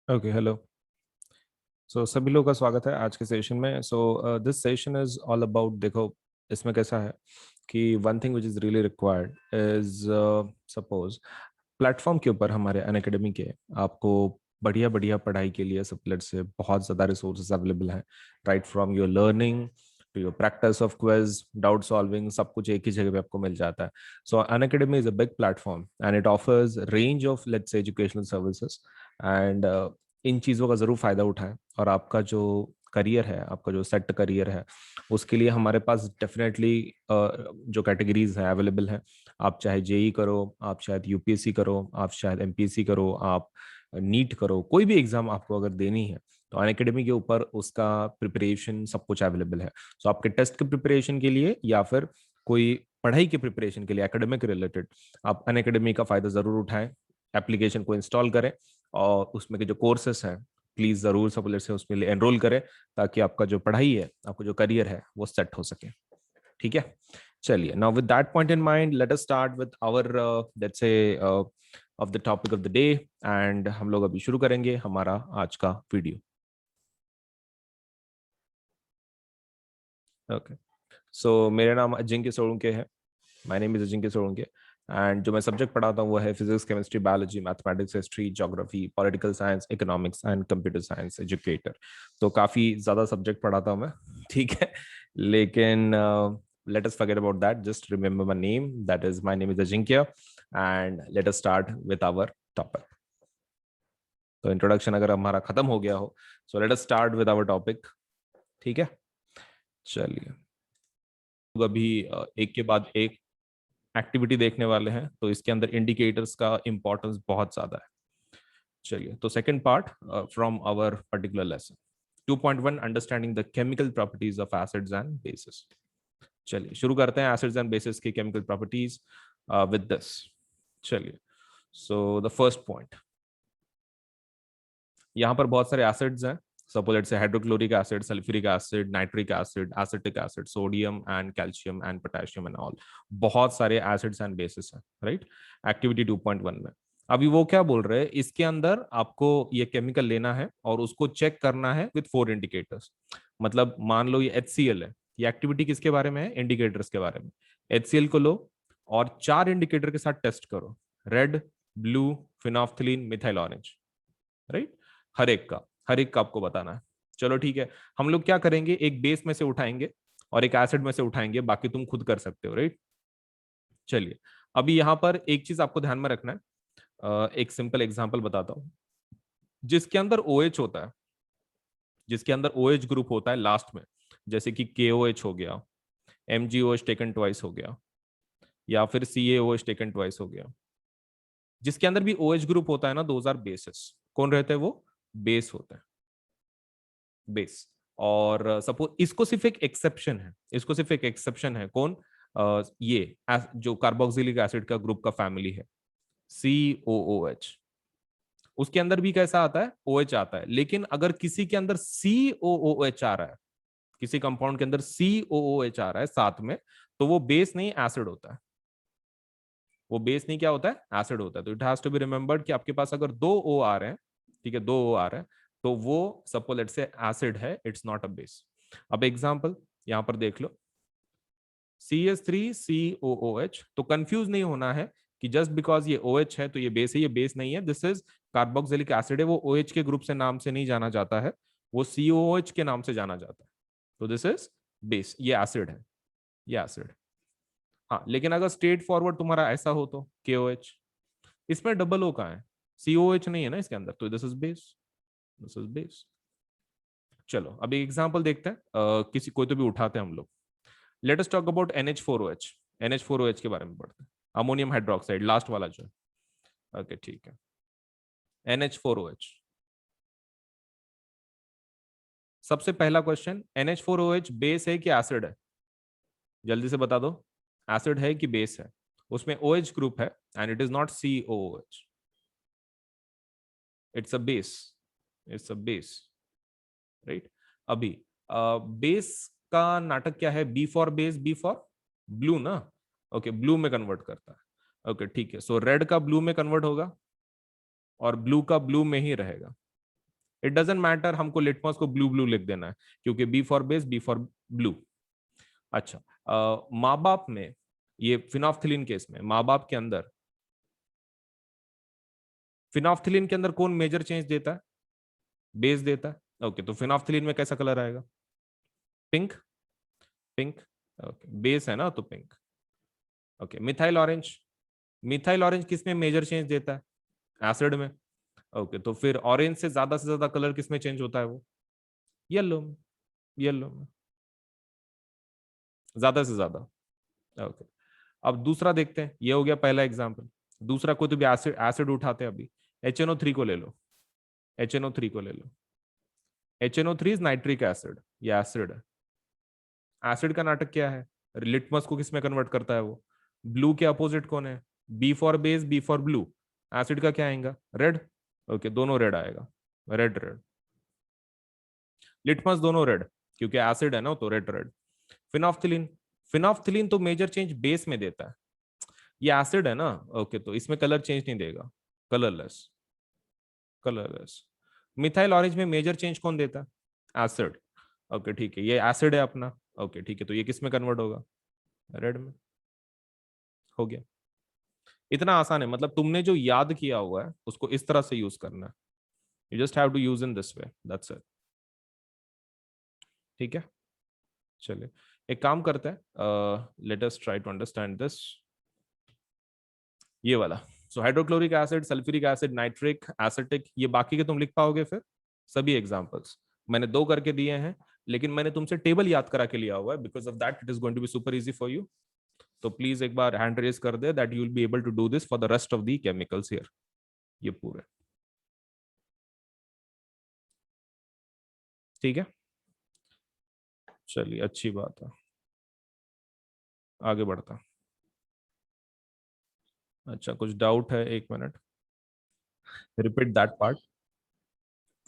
Okay, hello. सभी लोगों का स्वागत है आज के सेशन में। This session is all about, देखो इसमें कैसा है कि one thing which is really required is, suppose platform के ऊपर हमारे अनअकैडमी के आपको बढ़िया बढ़िया पढ़ाई के लिए सबलेट से बहुत ज़्यादा रिसोर्सेज अवेलेबल हैं। Right from your learning to your practice of quiz, doubt solving, सब कुछ एक ही जगह पे आपको मिल जाता है। सो Unacademy is a big platform and it offers range of let's say educational services and in चीज़ों का ज़रूर फ़ायदा उठाएं। और आपका जो करियर है, आपका जो सेट करियर है, उसके लिए हमारे पास डेफिनेटली जो कैटेगरीज हैं अवेलेबल हैं। आप चाहे जेई करो, आप शायद यूपीएससी करो, आप शायद एमपीएससी करो, आप नीट करो, कोई भी एग्जाम आपको अगर देनी है तो अनअकैडमी के ऊपर उसका प्रिपरेशन सब कुछ अवेलेबल है। सो आपके टेस्ट के प्रिपरेशन के लिए या फिर कोई पढ़ाई के प्रिपरेशन के लिए एकेडमिक रिलेटेड, आप अनअकैडमी का फायदा जरूर उठाएं। एप्लीकेशन को इंस्टॉल करें और उसमें के जो कोर्सेस हैं प्लीज जरूर सबलेट से उसमें एनरोल करें, ताकि आपका जो पढ़ाई है, आपका जो करियर है वो सेट हो सके। ठीक है, चलिए। Now with that point in mind, let us start with our let's say of the topic of the day. And हम लोग अभी शुरू करेंगे हमारा आज का वीडियो। ओके, सो मेरा नाम अजिंक्य सोलंके है। My name is Ajinkya Solanke. And जो मैं सब्जेक्ट पढ़ाता हूँ वो है physics, chemistry, biology, mathematics, history, geography, political science, economics and computer science educator. तो काफ़ी ज़्यादा सब्जेक्ट पढ़ाता हूँ मैं। ठीक है, लेकिन let us forget about that. Just remember my name. That is, my name is Ajinkya. And let us start with our topic. तो इंट्रोडक्शन अगर हमारा खत्म हो गया हो, so let us start with our topic. ठीक है, चलिए। तो अभी एक के बाद एक एक्टिविटी देखने वाले हैं, तो इसके अंदर इंडिकेटर्स का इंपॉर्टेंस बहुत ज्यादा है। चलिए, तो second part from our particular lesson 2.1, understanding the chemical properties of acids and bases. चलिए शुरू करते हैं एसिड्स एंड बेसिस की केमिकल प्रॉपर्टीज विद दिस। चलिए, सो द फर्स्ट पॉइंट, यहाँ पर बहुत सारे एसिड्स हैं। सपोज से hydrochloric acid, sulphuric acid, nitric acid, acetic acid, sodium and calcium and potassium and all, बहुत सारे एसिड्स एंड बेसिस हैं। राइट, एक्टिविटी 2.1 में अभी वो क्या बोल रहे हैं, इसके अंदर आपको ये केमिकल लेना है और उसको चेक करना है विद 4 इंडिकेटर्स। मतलब मान लो ये HCl है, ये एक्टिविटी किसके बारे में है, इंडिकेटर्स के बारे में। HCl को लो और 4 इंडिकेटर के साथ टेस्ट करो, red, blue, phenolphthalein, methyl orange. Right, हर एक का आपको बताना है। चलो ठीक है, हम लोग क्या करेंगे, एक बेस में से उठाएंगे और एक एसिड में से उठाएंगे, बाकी तुम खुद कर सकते हो। राइट, चलिए। अभी यहां पर एक चीज आपको ध्यान में रखना है, एक सिंपल एग्जांपल बताता हूं। जिसके अंदर OH होता है, जिसके अंदर OH ग्रुप होता है लास्ट में, जैसे कि KOH हो गया, MgOH टेकन ट्वाइस हो गया, या फिर CaOH टेकन ट्वाइस हो गया, जिसके अंदर भी OH ग्रुप होता है ना, 2000 बेसिस कौन रहते हैं, वो बेस होते हैं, बेस। और सपोज इसको सिर्फ एक एक्सेप्शन है, इसको सिर्फ एक एक्सेप्शन है, कौन, ये जो कार्बोक्सिलिक एसिड का ग्रुप का फैमिली है, COOH, उसके अंदर भी कैसा आता है, OH आता है। लेकिन अगर किसी के अंदर COOH आ रहा है, किसी कंपाउंड के अंदर COOH आ रहा है साथ में, तो वो बेस नहीं एसिड होता है। वो बेस नहीं क्या होता है, एसिड होता है। तो it has to be remembered कि आपके पास अगर 2 O आ रहे हैं, ठीक है, 2 O आ रहे हैं, तो वो सपोज लेट्स से एसिड है, इट्स नॉट अ बेस। अब एग्जांपल यहां पर देख लो, CH3COOH। तो कंफ्यूज नहीं होना है कि जस्ट बिकॉज ये OH है तो ये बेस है, ये बेस नहीं है, दिस इज कार्बोक्सिलिक एसिड है। वो OH के ग्रुप से नाम से नहीं जाना जाता है, वो COOH के नाम से जाना जाता है। तो दिस इज बेस, ये एसिड है, ये एसिड। हाँ, लेकिन अगर स्ट्रेट फॉरवर्ड तुम्हारा ऐसा हो तो KOH, इसमें डबल O कहाँ है, COH नहीं है ना इसके अंदर, तो this is base, this is base. चलो अब एक एग्जांपल देखते हैं, किसी कोई तो भी उठाते हैं हम लोग। Let us talk about NH4OH। NH4OH के बारे में पढ़ते हैं, अमोनियम हाइड्रोक्साइड, लास्ट वाला जो है। ओके ठीक है, NH4OH। सबसे पहला क्वेश्चन, NH4OH बेस है कि एसिड है, जल्दी से बता दो। एसिड है कि बेस है, उसमें OH ग्रुप है and it is not COOH, it's a base, it's a base. Right, अभी बेस का नाटक क्या है, B for base, B for blue ना। ओके, ब्लू में कन्वर्ट करता है। ओके ठीक है, सो रेड का ब्लू में कन्वर्ट होगा और ब्लू का ब्लू में ही रहेगा। इट डजेंट मैटर, हमको लिटमस को ब्लू ब्लू लिख देना है, क्योंकि B for base, B for blue. अच्छा, माँ बाप में, ये फिनोफ्थिलीन केस में माँ बाप के अंदर, फिनोफ्थिलीन के अंदर कौन मेजर चेंज देता है? बेस देता है। ओके, तो फिनोफ्थिलीन में कैसा कलर आएगा? पिंक। पिंक। ओके, बेस है ना, तो pink. Okay, methyl orange, methyl orange किस में मेजर चेंज देता है? एसिड में। ओके, तो फिर ऑरेंज से ज्यादा कलर किस में चेंज होता है? वो येलो में। येलो में ज्यादा से ज्यादा। ओके, अब दूसरा देखते हैं, ये हो गया पहला एग्जांपल। दूसरा, कोई तो भी एसिड एसिड उठाते हैं अभी। HNO3 को ले लो, HNO3 को ले लो। HNO3 इज नाइट्रिक एसिड, ये एसिड है। एसिड का नाटक क्या है? लिटमस को किस में कन्वर्ट करता है वो? ब्लू के अपोजिट कौन है? B for base, B for blue. Acid का क्या आएगा? रेड। ओके, दोनों रेड आएगा, रेड रेड। लिटमस दोनों रेड, क्योंकि एसिड है ना, तो रेड रेड। फिनोफ्थिलीन, फिनोफ्थिलीन तो मेजर चेंज बेस में देता है, ये एसिड है ना। ओके, तो इसमें कलर चेंज नहीं देगा, कलरलेस, कलरलेस। मिथाइल ऑरेंज में मेजर चेंज कौन देता है? एसिड। ओके ठीक है, ये एसिड है अपना। ओके ठीक है, तो ये किस में कन्वर्ट होगा? रेड में। हो गया। इतना आसान है, मतलब तुमने जो याद किया हुआ है उसको इस तरह से यूज करना है। You just have to use in this way, that's it. ठीक है, चलिए एक काम करते हैं, let us try to understand this, ये वाला। So hydrochloric acid, sulphuric acid, nitric, acetic, ये बाकी के तुम लिख पाओगे फिर सभी एग्जांपल्स? मैंने दो करके दिए हैं, लेकिन मैंने तुमसे टेबल याद करा के लिया हुआ है, because of that it is going to be super easy for you. तो प्लीज एक बार हैंड रेज कर दे, that you will be able to do this for the rest of the chemicals here, ये पूरे। ठीक है, चलिए अच्छी बात है, आगे बढ़ता। अच्छा, कुछ डाउट है? एक minute, repeat that part.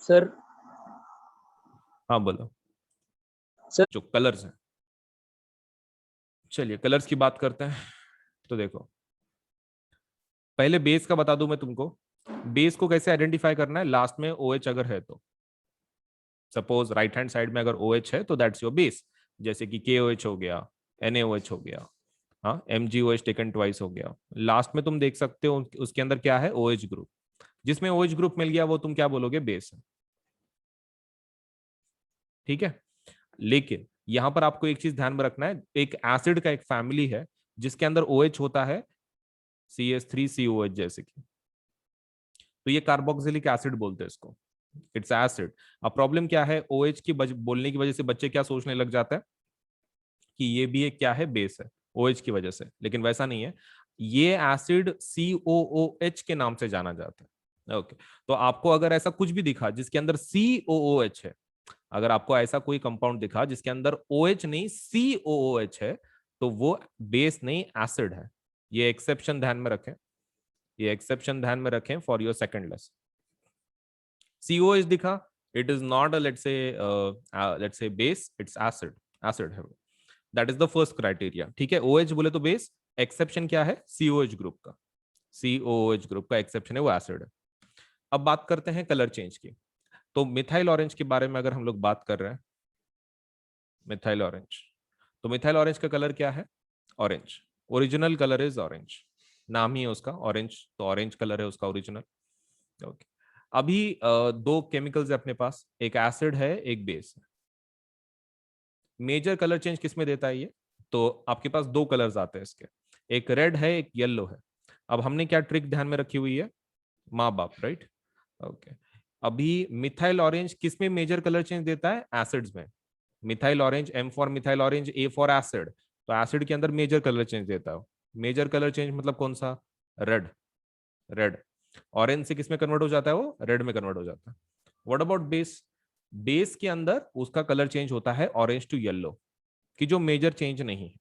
Sir, हाँ बोलो। सर जो कलर्स हैं, चलिए कलर्स की बात करते हैं। तो देखो, पहले बेस का बता दूं मैं तुमको। बेस को कैसे आइडेंटिफाई करना है? लास्ट में OH अगर है तो, सपोज राइट हैंड साइड में अगर OH है तो दैट्स योर बेस। जैसे कि KOH हो गया, NaOH हो गया, हाँ, MgOH टेकन ट्वाइस हो गया। लास्ट में तुम देख सकते हो उसके अंदर क्या है? OH group. जिसमें OH ग्रुप मिल गया वो तुम क्या बोलोगे? बेस है। ठीक है, लेकिन यहां पर आपको एक चीज ध्यान में रखना है, एक एसिड का एक फैमिली है जिसके अंदर OH होता है, CH3COH जैसे कि, तो ये कार्बोक्सिलिक एसिड बोलते हैं इसको, इट्स एसिड। अब प्रॉब्लम क्या है? OH की बोलने की वजह से बच्चे क्या सोचने लग जाता है कि ये भी एक क्या है? बेस है, OH की वजह से। लेकिन वैसा नहीं है, ये एसिड COOH के नाम से जाना जाता है। ओके, तो आपको अगर ऐसा कुछ भी दिखा जिसके अंदर COOH है, अगर आपको ऐसा कोई कंपाउंड दिखा जिसके अंदर OH नहीं COOH है, तो वो बेस नहीं, एसिड है। ये एक्सेप्शन ध्यान में रखें, ये एक्सेप्शन ध्यान में रखें for your second lesson. COH दिखा, it is not let's say base, it's acid, acid है। That is the first criteria. ठीक है, OH बोले तो बेस, एक्सेप्शन क्या है? COH ग्रुप का, COOH ग्रुप का एक्सेप्शन है, वो एसिड है। अब बात करते हैं कलर चेंज की। तो मिथाइल ऑरेंज के बारे में अगर हम लोग बात कर रहे हैं, मिथाइल ऑरेंज, तो मिथाइल ऑरेंज का कलर क्या है? Orange. Original colour is orange, नाम ही है उसका ऑरेंज, तो ऑरेंज कलर है उसका ओरिजिनल। ओके, अभी दो केमिकल्स है अपने पास, एक एसिड है एक बेस है। मेजर कलर चेंज किसमें देता है ये? तो आपके पास दो कलर्स आते हैं इसके, एक रेड है एक येलो है। अब हमने क्या ट्रिक ध्यान में रखी हुई है? माँ बाप, राइट। ओके, अभी मिथाइल ऑरेंज किस में मेजर कलर चेंज देता है? एसिड्स में। Methyl orange, M for methyl orange, A for acid, तो एसिड के अंदर मेजर कलर चेंज देता है। मेजर कलर चेंज मतलब कौन सा? रेड। रेड। ऑरेंज से किस में कन्वर्ट हो जाता है? वो रेड में कन्वर्ट हो जाता है। What about base? बेस के अंदर उसका कलर चेंज होता है ऑरेंज टू येलो, की जो मेजर चेंज नहीं है,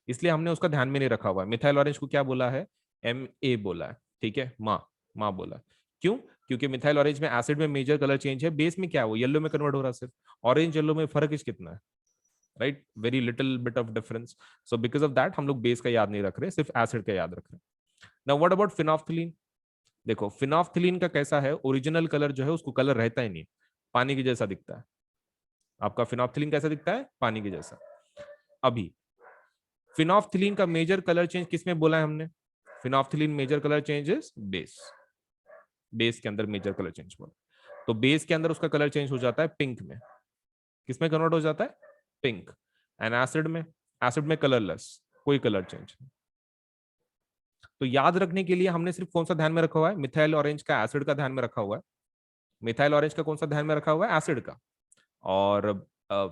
इसलिए हमने उसका ध्यान में नहीं रखा हुआ है। मिथाइल ऑरेंज को क्या बोला है? MA बोला है। ठीक है, माँ, माँ बोला। क्यों? क्योंकि मिथाइल ऑरेंज में एसिड में मेजर कलर चेंज है, बेस में क्या है? वो येलो में कन्वर्ट हो रहा है सिर्फ। ऑरेंज येलो में फर्क कितना है? Right, very little bit of difference. So because of that हम लोग बेस का याद नहीं रख रहे, सिर्फ एसिड का याद रख रहे हैं। Now what about phenolphthalein? देखो फिनोफ्थिलीन का कैसा है, ओरिजिनल कलर जो है उसको कलर रहता ही नहीं, पानी के जैसा दिखता है। आपका फिनोफ्थिलीन कैसा दिखता है, पानी के जैसा। अभी फिनोफ्थिलीन का मेजर कलर चेंज किसमें बोला है हमने, phenolphthalein major colour change is base, base के अंदर मेजर कलर चेंज बोला, तो बेस के अंदर उसका कलर चेंज हो जाता है पिंक में। किसमें कन्वर्ट हो जाता है, पिंक। एंड एसिड में, एसिड में कलरलेस, कोई कलर चेंज। तो याद रखने के लिए हमने सिर्फ कौन सा ध्यान में रखा हुआ है, मिथाइल ऑरेंज का एसिड का ध्यान में रखा हुआ है। मिथाइल ऑरेंज का कौन सा ध्यान में रखा हुआ है, एसिड का, और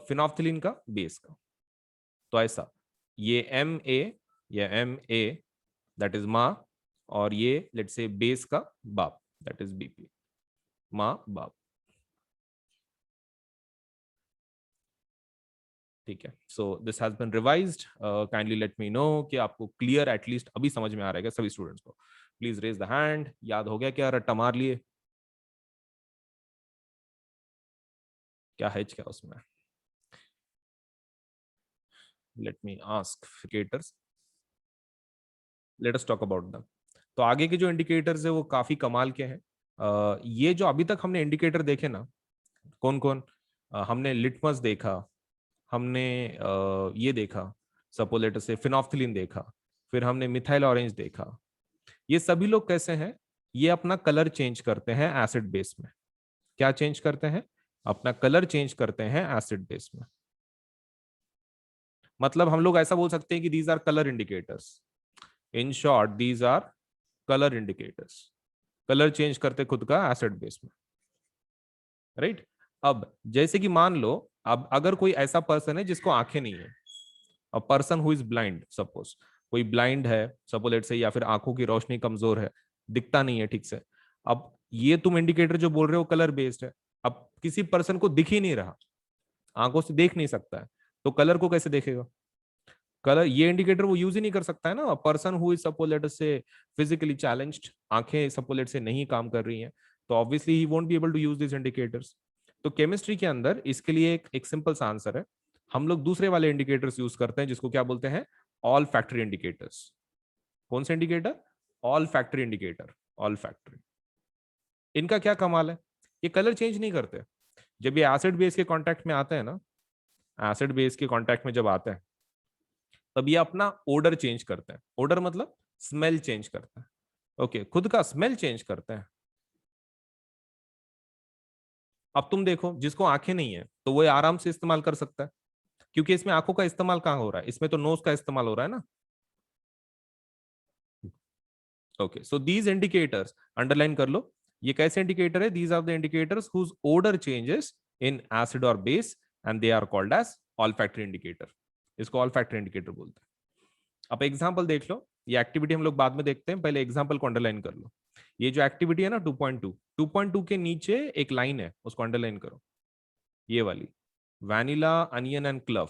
फिनोफ्थिलीन का बेस का। तो ऐसा ये एम ए, या एम ए दैट इज माँ, और ये लेट्स से बेस का बाप दैट इज बीपी, माँ बाप। ठीक है, so this has been revised, kindly let me know कि आपको क्लियर एटलीस्ट अभी समझ में आ रहा है सभी स्टूडेंट्स को। प्लीज रेज द हैंड, याद हो गया क्या, रट्टा मार लिए, क्या है क्या उसमें। Let me ask indicators, let us talk about them. तो आगे के जो इंडिकेटर्स है वो काफी कमाल के हैं। ये जो अभी तक हमने इंडिकेटर देखे ना, कौन कौन, हमने लिटमस देखा, हमने ये देखा सपोलेटर से फिनोफ्थिलीन देखा, फिर हमने मिथाइल ऑरेंज देखा। ये सभी लोग कैसे हैं, ये अपना कलर चेंज करते हैं एसिड बेस में। क्या चेंज करते हैं, अपना कलर चेंज करते हैं एसिड बेस में। मतलब हम लोग ऐसा बोल सकते हैं कि these are colour indicators, in short these are colour indicators. Colour change करते खुद का एसिड बेस में, राइट। अब जैसे कि मान लो, अब अगर कोई ऐसा पर्सन है जिसको आंखें नहीं है, a person who is blind, suppose कोई ब्लाइंड है सपोज लेट से, या फिर आंखों की रोशनी कमजोर है, दिखता नहीं है ठीक से। अब ये तुम इंडिकेटर जो बोल रहे हो कलर बेस्ड है। अब किसी पर्सन को दिख ही नहीं रहा, आंखों से देख नहीं सकता है, तो कलर को कैसे देखेगा, कलर ये इंडिकेटर वो यूज ही नहीं कर सकता है ना। Person who is suppose let say physically challenged, आंखें सपोज लेट से नहीं काम कर रही हैं, तो obviously he won't be able to use this indicators. तो केमिस्ट्री के अंदर इसके लिए एक सिंपल सा आंसर है, हम लोग दूसरे वाले इंडिकेटर्स यूज करते हैं जिसको क्या बोलते हैं, ऑल फैक्टरी इंडिकेटर्स। कौन से indicator, all factory indicator, all factory. इनका क्या कमाल है, ये कलर चेंज नहीं करते। जब ये एसिड बेस के कांटेक्ट में आते हैं ना, एसिड बेस के कांटेक्ट में जब आते हैं, तब ये अपना ओडर चेंज करते हैं। ओडर मतलब स्मेल चेंज करते हैं, ओके, खुद का स्मेल चेंज करते हैं। अब तुम देखो जिसको आंखें नहीं है तो वो आराम से इस्तेमाल कर सकता है, क्योंकि इसमें आंखों का इस्तेमाल कहाँ हो रहा है, इसमें तो नोज का इस्तेमाल हो रहा है ना। Okay, so these indicators underline कर लो, ये कैसे इंडिकेटर है, these are the indicators whose odour changes in acid और base, and they are called as olfactory indicator. इसको ऑल्फैक्टरी इंडिकेटर बोलते हैं। अब एग्जांपल देख लो, ये एक्टिविटी हम लोग बाद में देखते हैं, पहले एग्जांपल को अंडरलाइन कर लो। ये जो एक्टिविटी है ना 2.2, 2.2 के नीचे एक लाइन है, उसको अंडरलाइन करो, ये वाली, vanilla onion and club.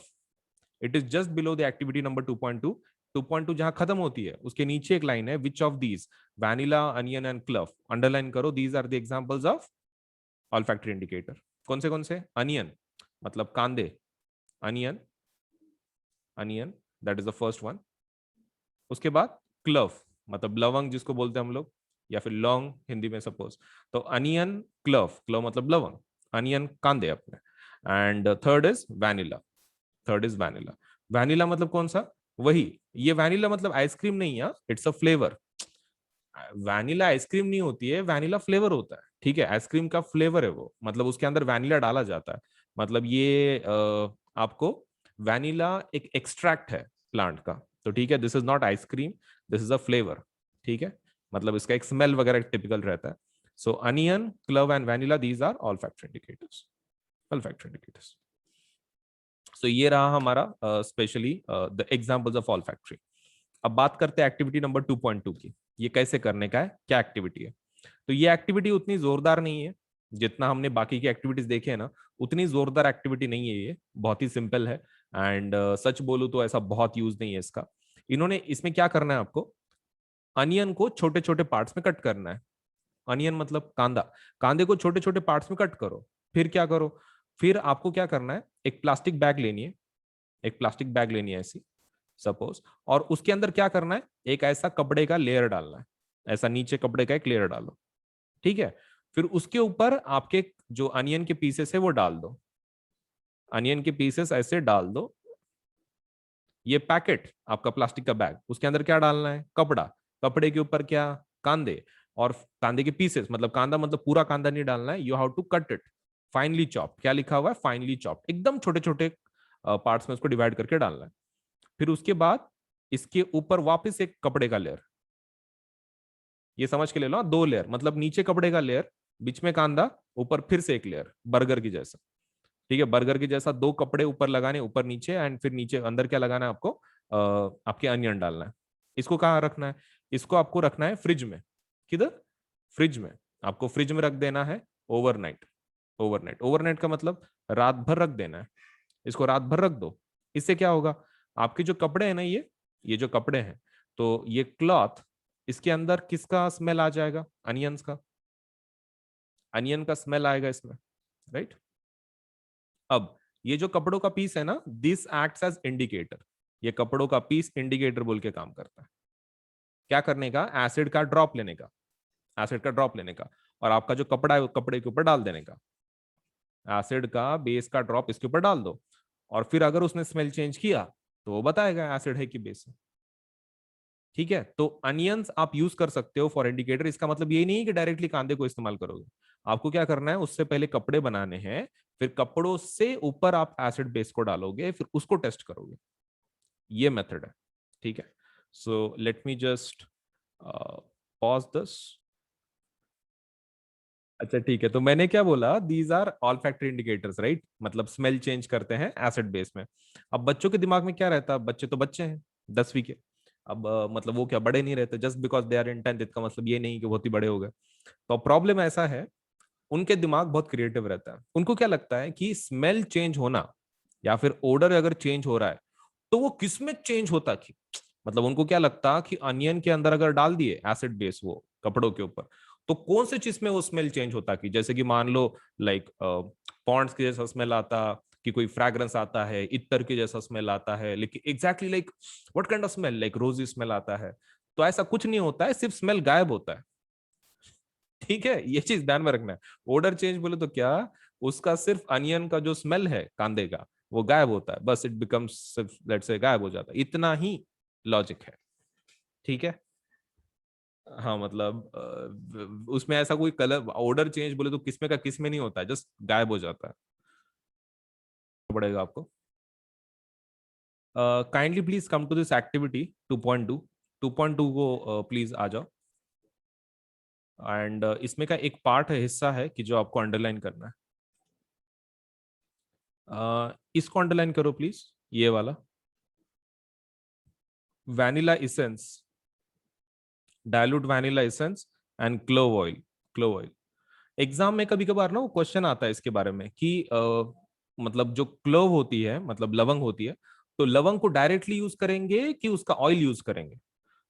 It is just below the activity number 2.2। 2.2 जहां खत्म होती है उसके नीचे एक लाइन है, which of these, vanilla onion and clove, underline करो, these are the examples of olfactory indicator. कौन से, अनियन मतलब कांदे, onion, onion that is the first one. उसके बाद क्लव मतलब लवंग जिसको बोलते हैं हम लोग, या फिर लौंग हिंदी में सपोज। तो अनियन क्लव, क्लव मतलब लवंग, अनियन कांदे अपने। And third is vanilla, third is vanilla. Vanilla मतलब कौन सा, वही, ये वैनिला मतलब आइसक्रीम नहीं है, it's a flavour. Vanilla ice cream नहीं होती है, वैनिला फ्लेवर होता है, ठीक है, आइसक्रीम का फ्लेवर है वो, मतलब उसके अंदर वैनिला डाला जाता है। मतलब ये आपको वैनिला एक एक्सट्रैक्ट है प्लांट का, तो ठीक है, this is not ice cream, this is a flavour, ठीक है, मतलब इसका एक स्मेल वगैरह टिपिकल रहता है। So onion, clove and vanilla, these are olfactory indicators, olfactory indicators. So ये रहा हमारा specially the examples of olfactory. अब बात करते हैं एक्टिविटी नंबर 2.2 की, ये कैसे करने का है, क्या एक्टिविटी है। तो ये एक्टिविटी उतनी जोरदार नहीं है जितना हमने बाकी की एक्टिविटीज देखे हैं ना, उतनी जोरदार एक्टिविटी नहीं है, ये बहुत ही सिंपल है। एंड सच बोलूं तो ऐसा बहुत यूज नहीं है इसका। इन्होंने इसमें क्या करना है, आपको अनियन को छोटे छोटे पार्ट्स में कट करना है। अनियन मतलब कांदा, कांदे को छोटे छोटे पार्ट्स में कट करो। फिर क्या करो, फिर आपको क्या करना है, एक प्लास्टिक बैग लेनी है, एक प्लास्टिक बैग लेनी है ऐसी सपोज, और उसके अंदर क्या करना है, एक ऐसा कपड़े का लेयर डालना है। ऐसा नीचे कपड़े का एक लेयर डालो, ठीक है। फिर उसके ऊपर आपके जो अनियन के पीसेस है वो डाल दो, अनियन के पीसेस ऐसे डाल दो। ये पैकेट आपका प्लास्टिक का बैग, उसके अंदर क्या डालना है, कपड़ा, कपड़े के ऊपर क्या, कांदे, और कांदे के पीसेस, मतलब कांदा मतलब पूरा कांदा नहीं डालना है, you have to cut it finely chop, क्या लिखा हुआ है, फाइनली चॉप, एकदम छोटे छोटे पार्ट्स में उसको डिवाइड करके डालना है। फिर उसके बाद इसके ऊपर वापस एक कपड़े का लेयर, ये समझ के ले लो, 2 लेयर, मतलब नीचे कपड़े का लेयर, बीच में कांदा, ऊपर फिर से एक लेयर, बर्गर की जैसा, ठीक है, बर्गर की जैसा 2 कपड़े ऊपर लगाने, ऊपर नीचे, एंड फिर नीचे अंदर क्या लगाना है आपको, आपके अनियन डालना है। इसको कहाँ रखना है, इसको आपको रखना है फ्रिज में। किधर, फ्रिज में, आपको फ्रिज में रख देना है ओवरनाइट। ओवरनाइट, ओवरनाइट का मतलब रात भर रख देना है, इसको रात भर रख दो। इससे क्या होगा, आपके जो कपड़े हैं ना, ये जो कपड़े हैं, तो ये क्लॉथ, इसके अंदर किसका स्मेल आ जाएगा, अनियंस का, अनियन का स्मेल आएगा इसमें, राइट। अब ये जो कपड़ों का पीस है ना, दिस एक्ट्स एज इंडिकेटर, ये कपड़ों का पीस इंडिकेटर बोल के काम करता है। क्या करने का, एसिड का ड्रॉप लेने का, एसिड का ड्रॉप लेने का, और आपका जो कपड़ा है वो कपड़े के ऊपर डाल देने का, एसिड का बेस का ड्रॉप इसके ऊपर डाल दो, और फिर अगर उसने स्मेल चेंज किया तो वो बताएगा एसिड है कि बेस है, ठीक है। तो अनियंस आप यूज कर सकते हो फॉर इंडिकेटर, इसका मतलब ये नहीं कि डायरेक्टली कांदे को इस्तेमाल करोगे, आपको क्या करना है, उससे पहले कपड़े बनाने हैं, फिर कपड़ों से ऊपर आप एसिड बेस को डालोगे, फिर उसको टेस्ट करोगे, ये मेथड है, ठीक है। So let me just pause this. अच्छा ठीक है, तो मैंने क्या बोला, these are olfactory indicators, right, मतलब स्मेल चेंज करते हैं एसिड बेस में। अब बच्चों के दिमाग में क्या रहता है, बच्चे तो बच्चे हैं 10वीं के, अब मतलब वो क्या बड़े नहीं रहते, just because they are in 10th इसका मतलब ये नहीं कि बहुत ही बड़े हो गए। तो प्रॉब्लम ऐसा है, उनके दिमाग बहुत क्रिएटिव रहता है, उनको क्या लगता है कि स्मेल चेंज होना या फिर ओडर अगर चेंज हो रहा है तो वो किस में चेंज होता, कि मतलब उनको क्या लगता कि अनियन के अंदर अगर डाल दिए एसिड बेस वो कपड़ों के ऊपर, तो कौन से चीज में वो स्मेल चेंज होता, कि जैसे कि मान लो लाइक पॉन्ड्स के जैसा स्मेल आता, कि कोई फ्रैग्रेंस आता है, इत्तर के जैसा स्मेल आता है, लेकिन exactly like what kind of smell, like रोजी स्मेल आता है। तो ऐसा कुछ नहीं होता है, सिर्फ स्मेल गायब होता है, ठीक है, ये चीज ध्यान में रखना है। ओडर चेंज बोले तो क्या, उसका सिर्फ अनियन का जो स्मेल है कांदे का वो गायब होता है, बस इट बिकम्स, लेट्स से गायब हो जाता है, इतना ही लॉजिक है, ठीक है। हाँ मतलब उसमें ऐसा कोई कलर ऑर्डर चेंज बोले तो किसमें का किसमें नहीं होता है, जस्ट गायब हो जाता है, पड़ेगा आपको। Kindly please come to this activity 2.2, 2.2 को प्लीज आ जाओ, एंड इसमें का एक पार्ट है, हिस्सा है कि जो आपको अंडरलाइन करना है। इसको अंडरलाइन करो प्लीज, ये वाला, vanilla essence, dilute vanilla essence and clove oil, clove oil. Exam में कभी कभार ना वो क्वेश्चन आता है इसके बारे में कि मतलब जो क्लोव होती है, मतलब लवंग होती है, तो लवंग को डायरेक्टली यूज करेंगे कि उसका ऑयल यूज करेंगे।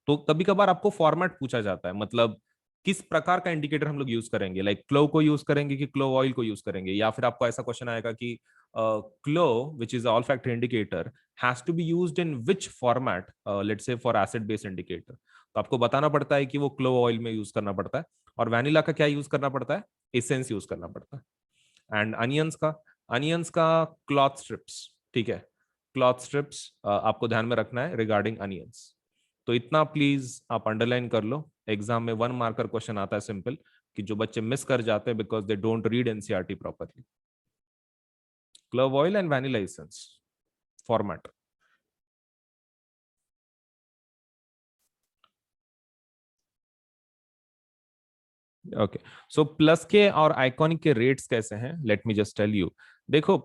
तो कभी कभार आपको फॉर्मेट पूछा जाता है, मतलब किस प्रकार का इंडिकेटर हम लोग यूज करेंगे, लाइक क्लोव को यूज करेंगे कि क्लोव ऑयल को यूज करेंगे, या फिर आपको ऐसा क्वेश्चन आएगा कि clove which is olfactory indicator has to be used in which format, let's say for acid based indicator. तो आपको बताना पड़ता है कि वो क्लोव ऑयल में यूज करना पड़ता है, और वैनिला का क्या यूज करना पड़ता है, एसेंस यूज करना पड़ता है। एंड अनियंस का, अनियंस का क्लॉथ स्ट्रिप्स, ठीक है, क्लॉथ स्ट्रिप्स आपको ध्यान में रखना है रिगार्डिंग अनियंस। तो इतना प्लीज आप अंडरलाइन कर लो, एग्जाम में 1 मार्कर क्वेश्चन आता है सिंपल, कि जो बच्चे मिस कर जाते हैं because they don't read NCERT properly. Clove oil and vanilla essence format. Okay, so Plus के और आइकॉनिक के रेट्स कैसे हैं, let me just tell you. देखो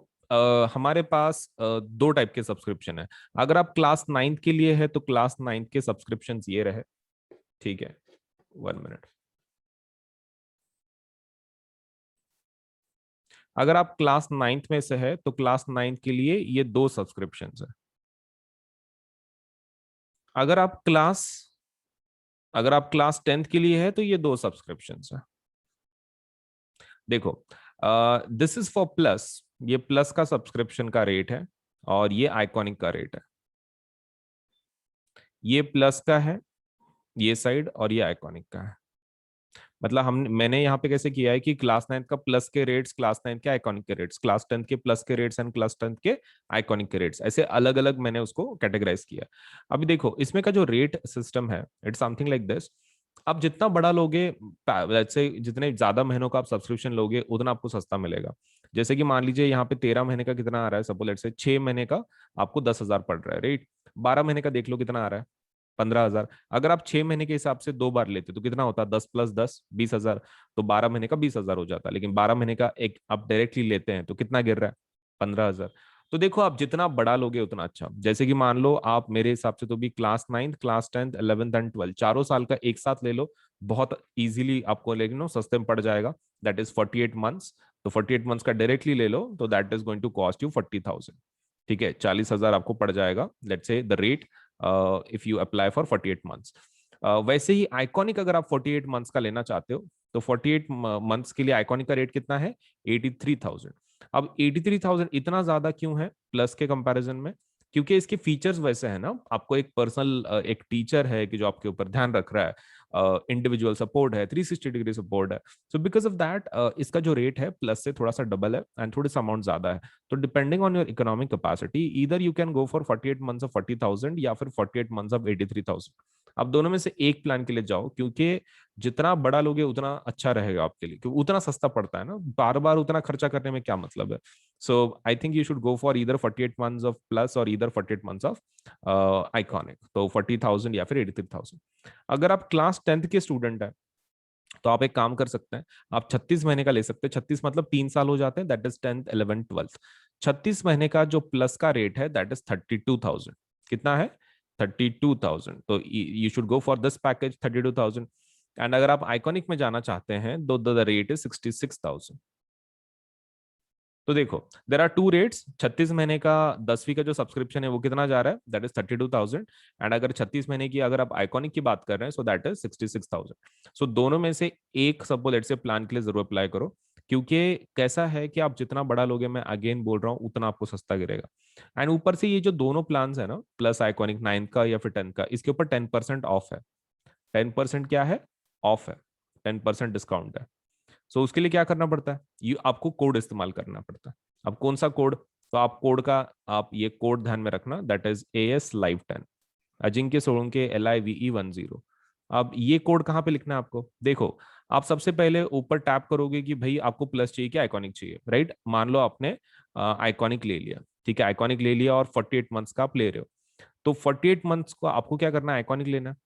हमारे पास 2 टाइप के सब्सक्रिप्शन है। अगर आप क्लास 9th के लिए है तो क्लास 9th के सब्सक्रिप्शन ये रहे, ठीक है, 1 मिनट। अगर आप क्लास 9th में से है तो क्लास 9th के लिए ये 2 सब्सक्रिप्शन है। अगर आप क्लास अगर आप क्लास 10th के लिए है तो ये 2 सब्सक्रिप्शन है। देखो, दिस इज फॉर प्लस, ये प्लस का सब्सक्रिप्शन का रेट है, और ये आइकॉनिक का रेट है। ये प्लस का है, ये साइड और ये आइकॉनिक का है। मतलब मैंने यहाँ पे कैसे किया है कि क्लास 9 का प्लस के रेट्स, क्लास 9 के आइकॉनिक के रेट्स, क्लास 10 के प्लस के रेट्स एंड क्लास 10 के आइकॉनिक के रेट्स, ऐसे अलग अलग मैंने उसको कैटेगराइज किया। अभी देखो इसमें का जो रेट सिस्टम है, इट्स समथिंग लाइक दिस। आप जितना बड़ा लोगे, से जितने ज्यादा महीनों का आप सब्सक्रिप्शन लोगे उतना आपको सस्ता मिलेगा। जैसे कि मान लीजिए यहाँ पे 13 महीने का कितना आ रहा है, सपोज लेट से 6 महीने का आपको 10,000 पड़ रहा है, राइट। 12 महीने का देख लो कितना आ रहा है, 15,000। अगर आप 6 महीने के हिसाब से 2 बार लेते तो कितना होता, 10 + 10 20,000। तो 12 महीने का 20,000 हो जाता, लेकिन 12 महीने का एक आप डायरेक्टली लेते हैं तो कितना गिर रहा है, 15,000। तो देखो आप जितना बड़ा लोगे उतना अच्छा। जैसे कि मान लो आप मेरे हिसाब से तो भी class 9th, class 10th, 11th and 12th चारों साल का एक साथ ले लो, बहुत इजीली आपको लेकिन नो सस्ते में पड़ जाएगा। That is 48 months. तो 48 मंथ्स का डायरेक्टली ले लो तो that is going to cost you 40,000। ठीक है, 40,000 आपको पड़ जाएगा, let's say the rate if you apply for 48 months. वैसे ही आइकॉनिक अगर आप 48 मंथ्स का लेना चाहते हो तो 48 मंथ्स के लिए आइकॉनिक का रेट कितना है, 83,000। अब 83,000 इतना ज्यादा क्यों है प्लस के कंपैरिजन में? क्योंकि इसके फीचर्स वैसे हैं ना, आपको एक पर्सनल एक टीचर है कि जो आपके ऊपर ध्यान रख रहा है, इंडिविजुअल सपोर्ट है, 360 डिग्री सपोर्ट है। सो बिकॉज ऑफ दैट इसका जो रेट है प्लस से थोड़ा सा डबल है एंड थोड़ी सा अमाउंट ज्यादा है। तो depending on your economic capacity either you can go for 48 months of 40,000 या फिर 48 मंथ्स ऑफ 83,000। आप दोनों में से एक प्लान के लिए जाओ, क्योंकि जितना बड़ा लोगे उतना अच्छा रहेगा आपके लिए, क्योंकि उतना सस्ता पड़ता है ना, बार बार उतना खर्चा करने में क्या मतलब है। So I think you should go for either 48 months of Plus or either 48 months of Iconic, तो 40,000 या फिर 83,000। अगर आप क्लास 10th के स्टूडेंट हैं तो आप एक काम कर सकते हैं, आप 36 महीने का ले सकते हैं। 36 मतलब 3 साल हो जाते हैं, that is 10th 11th 12th। 36 महीने का जो प्लस का रेट है दैट इज 32,000। कितना है, 32,000। तो you should go for this package 32,000। And अगर आप आइकॉनिक में जाना चाहते हैं तो द रेट इज 66,000। तो देखो देर आर टू रेट्स। 36 महीने का 10वीं का जो सब्सक्रिप्शन है वो कितना जा रहा है, दैट इज 32,000। एंड अगर 36 महीने की अगर आप आइकॉनिक की बात कर रहे हैं सो दैट इज 66,000। सो दोनों में से एक सपोज लेट से प्लान के लिए जरूर अप्लाई करो, क्योंकि कैसा है कि आप जितना बड़ा लोगे, मैं अगेन बोल रहा हूँ, उतना आपको सस्ता गिरेगा। एंड ऊपर से ये जो दोनों प्लान है ना, प्लस आइकॉनिक 9th का या फिर 10th का, इसके ऊपर 10% ऑफ है। 10% क्या है, ऑफ है, 10% डिस्काउंट है। सो उसके लिए क्या करना पड़ता है, ये आपको कोड इस्तेमाल करना पड़ता है। अब कौन सा कोड, तो आप कोड का, आप ये कोड ध्यान में रखना, that is AS Live 10, Ajinkya Solanke LIVE10। अब ये कोड कहाँ पे लिखना है आपको, देखो आप सबसे पहले ऊपर टैप करोगे कि भाई आपको प्लस चाहिए कि आइकॉनिक चाहिए, राइट। मान लो आपने आइकॉनिक ले लिया, ठीक है, आइकॉनिक ले लिया और 48 मंथ्स का आप ले रहे हो। तो 48 मंथ्स को आपको क्या करना है, आइकॉनिक लेना है।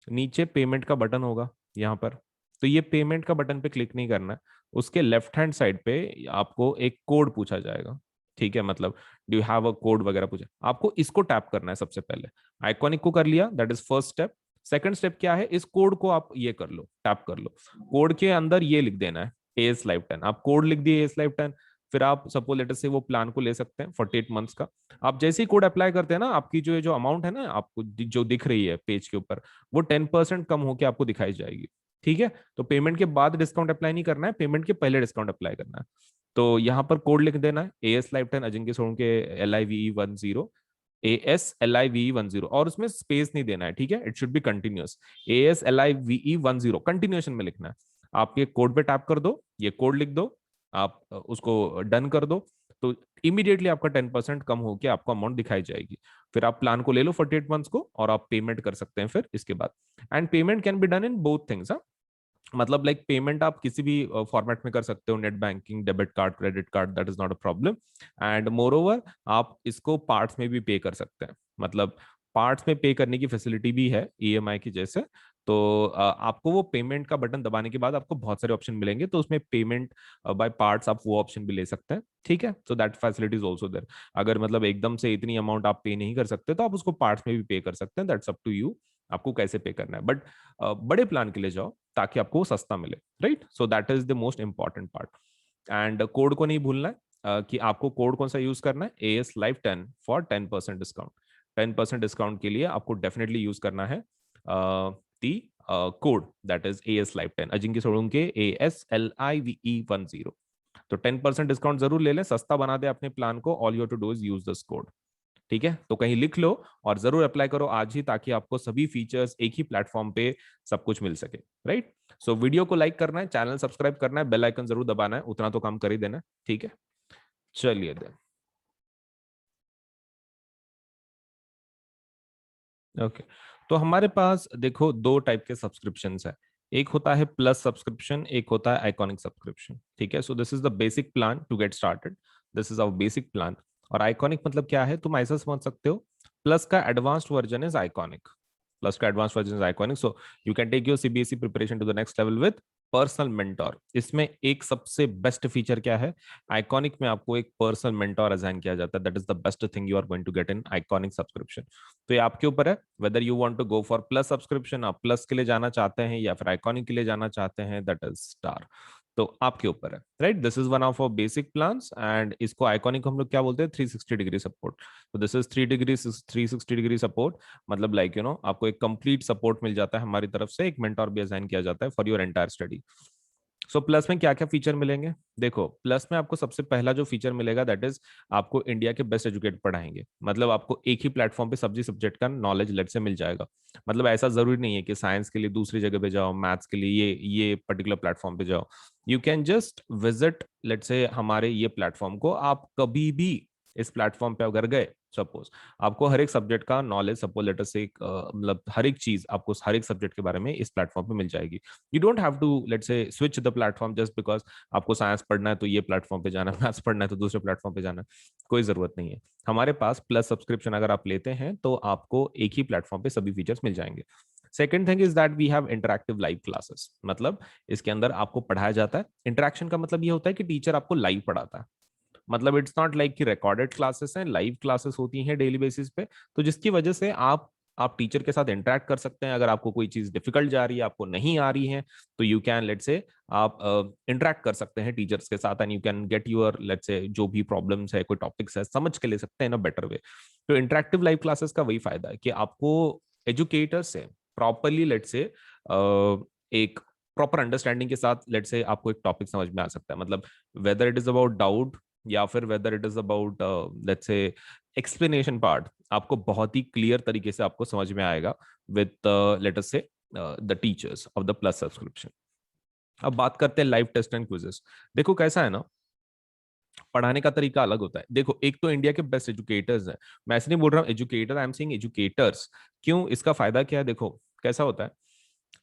नीचे पेमेंट का बटन होगा यहाँ पर, तो ये पेमेंट का बटन पे क्लिक नहीं करना है। उसके लेफ्ट हैंड साइड पे आपको एक कोड पूछा जाएगा, ठीक है, मतलब do you have a code वगैरह पूछा, आपको इसको टैप करना है सबसे पहले। आइकॉनिक को कर लिया, that is first step. Second step क्या है, इस कोड को आप ये कर लो, टैप कर लो। कोड के अंदर ये लिख देना है AS Live 10। आप कोड लिख दिए AS Live 10, फिर आप सपोज लेटर से वो प्लान को ले सकते हैं 48 मंथ्स का। आप जैसे ही कोड अप्लाई करते हैं ना, आपकी जो अमाउंट है ना आपको जो दिख रही है पेज के ऊपर, वो 10% कम होकर आपको दिखाई जाएगी। ठीक है, तो पेमेंट के बाद डिस्काउंट अप्लाई नहीं करना है, पेमेंट के पहले डिस्काउंट अप्लाई करना है। तो यहाँ पर कोड लिख देना है AS Live 10 Ajinkya Solanke LIVE10, ASLIVE10, और उसमें स्पेस नहीं देना है, ठीक है, it should be continuous. ASLIVE10 continuation में लिखना है। आप ये कोड पे टैप कर दो, ये कोड लिख दो, आप उसको डन कर दो, तो इमीडिएटली आपका 10% कम होकर आपको अमाउंट दिखाई जाएगी। फिर आप प्लान को ले लो 48 मंथ्स को और आप पेमेंट कर सकते हैं फिर इसके बाद। And payment can be done in both things. मतलब लाइक पेमेंट आप किसी भी फॉर्मेट में कर सकते हो, net banking, debit card, credit card, that is not a problem. And more over आप इसको पार्ट्स में भी पे कर सकते हैं, मतलब पार्ट्स में पे करने की फैसिलिटी भी है EMI की जैसे। तो आपको वो पेमेंट का बटन दबाने के बाद आपको बहुत सारे ऑप्शन मिलेंगे, तो उसमें पेमेंट बाय पार्ट्स आप वो ऑप्शन भी ले सकते हैं, ठीक है। So that facility is also there. अगर मतलब एकदम से इतनी अमाउंट आप पे नहीं कर सकते तो आप उसको पार्ट्स में भी पे कर सकते हैं, दैट्स अप टू यू, आपको कैसे पे करना है। बट बड़े प्लान के लिए जाओ ताकि आपको सस्ता मिले, right. So that is the most important part. And code को नहीं भूलना है कि आपको कोड कौन सा यूज करना है, AS Live 10 for 10% discount. 10% discount के लिए आपको डेफिनेटली यूज करना है दी code, that is AS Live 10 Ajinkya Solanke ASLIVE10। तो 10% डिस्काउंट जरूर ले लें, सस्ता बना दे अपने प्लान को, all you to do is use this code, ठीक है, तो कहीं लिख लो और जरूर अप्लाई करो आज ही, ताकि आपको सभी फीचर्स एक ही प्लेटफॉर्म पे सब कुछ मिल सके, राइट। सो वीडियो को लाइक करना है, चैनल सब्सक्राइब करना है, बेल आइकन जरूर दबाना है, उतना तो काम कर ही देना है, ठीक है। चलिए देन, ओके। तो हमारे पास देखो दो टाइप के सब्सक्रिप्शन है, एक होता है प्लस सब्सक्रिप्शन, एक होता है आइकॉनिक सब्सक्रिप्शन, ठीक है। So this is the basic plan to get started, this is our basic plan. और आइकॉनिक मतलब क्या है, तुम ऐसा समझ सकते हो, प्लस का advanced version is Iconic, Plus का advance version is Iconic. So you can take your CBSE preparation to the next level with personal mentor. इसमें एक सबसे बेस्ट फीचर क्या है, आइकॉनिक में आपको एक पर्सनल मेंटोर असाइन किया जाता है, that is the best thing you are going to get in Iconic subscription. तो ये आपके ऊपर है whether you want to go for Plus subscription, आप प्लस के लिए जाना चाहते हैं या फिर आइकॉनिक के लिए जाना चाहते हैं, दैट इज स्टार। तो आपके ऊपर है, right. This is one of our basic plans, and इसको आइकॉनिक हम लोग क्या बोलते हैं, 360 डिग्री सपोर्ट। तो दिस इज 360 डिग्री सपोर्ट, मतलब लाइक यू नो आपको एक कंप्लीट सपोर्ट मिल जाता है हमारी तरफ से, एक मेंटोर भी असाइन किया जाता है for your entire study. So plus में क्या क्या फीचर मिलेंगे, देखो प्लस में आपको सबसे पहला जो फीचर मिलेगा दैट इज आपको इंडिया के बेस्ट एजुकेट पढ़ाएंगे, मतलब आपको एक ही प्लेटफॉर्म पे सब्जी सब्जेक्ट का नॉलेज लेट से मिल जाएगा। मतलब ऐसा जरूरी नहीं है कि साइंस के लिए दूसरी जगह पे जाओ, मैथ्स के लिए ये पर्टिकुलर प्लेटफॉर्म पे जाओ। You can just visit let say हमारे ये प्लेटफॉर्म को, आप कभी भी इस प्लेटफॉर्म पे अगर गए, सपोज आपको हर एक सब्जेक्ट का नॉलेज, सपोज लेटर से मतलब हर एक चीज आपको हर एक सब्जेक्ट के बारे में इस प्लेटफॉर्म पे मिल जाएगी। You don't have to let's say switch the platform just because आपको साइंस पढ़ना है तो ये प्लेटफॉर्म पे जाना है, मैथ्स पढ़ना है तो दूसरे प्लेटफॉर्म पे जाना है, कोई जरूरत नहीं है। हमारे पास प्लस सब्सक्रिप्शन अगर आप लेते हैं तो आपको एक ही प्लेटफॉर्म पे सभी फीचर्स मिल जाएंगे। Second thing is that we have interactive live classes, मतलब इसके अंदर आपको पढ़ाया जाता है। इंटरेक्शन का मतलब ये होता है कि टीचर आपको लाइव पढ़ाता है, मतलब इट्स नॉट लाइक कि रिकॉर्डेड क्लासेस हैं, लाइव क्लासेस होती हैं डेली बेसिस पे। तो जिसकी वजह से आप टीचर के साथ इंटरेक्ट कर सकते हैं, अगर आपको कोई चीज डिफिकल्ट जा रही है, आपको नहीं आ रही है, तो यू कैन लेट से आप इंटरेक्ट कर सकते हैं टीचर्स के साथ, and you can get your let say जो भी प्रॉब्लम्स है, कोई टॉपिक्स है, समझ के ले सकते हैं इन अ बेटर वे। तो इंटरेक्टिव लाइव क्लासेस का वही फायदा है कि आपको एजुकेटर से प्रॉपरली लेट से एक प्रॉपर अंडरस्टैंडिंग के साथ लेट से आपको एक टॉपिक समझ में आ सकता है, मतलब whether it is about doubt या फिर whether it is about let's say explanation part, आपको बहुत ही क्लियर तरीके से आपको समझ में आएगा विद लेट अस से the teachers of the Plus subscription. अब बात करते हैं लाइव टेस्ट एंड क्विजेस। देखो कैसा है ना, पढ़ाने का तरीका अलग होता है। देखो एक तो इंडिया के बेस्ट एजुकेटर्स हैं, मैं ऐसे नहीं बोल रहा हूँ educator, I am saying educators. क्यों, इसका फायदा क्या है, देखो कैसा होता है,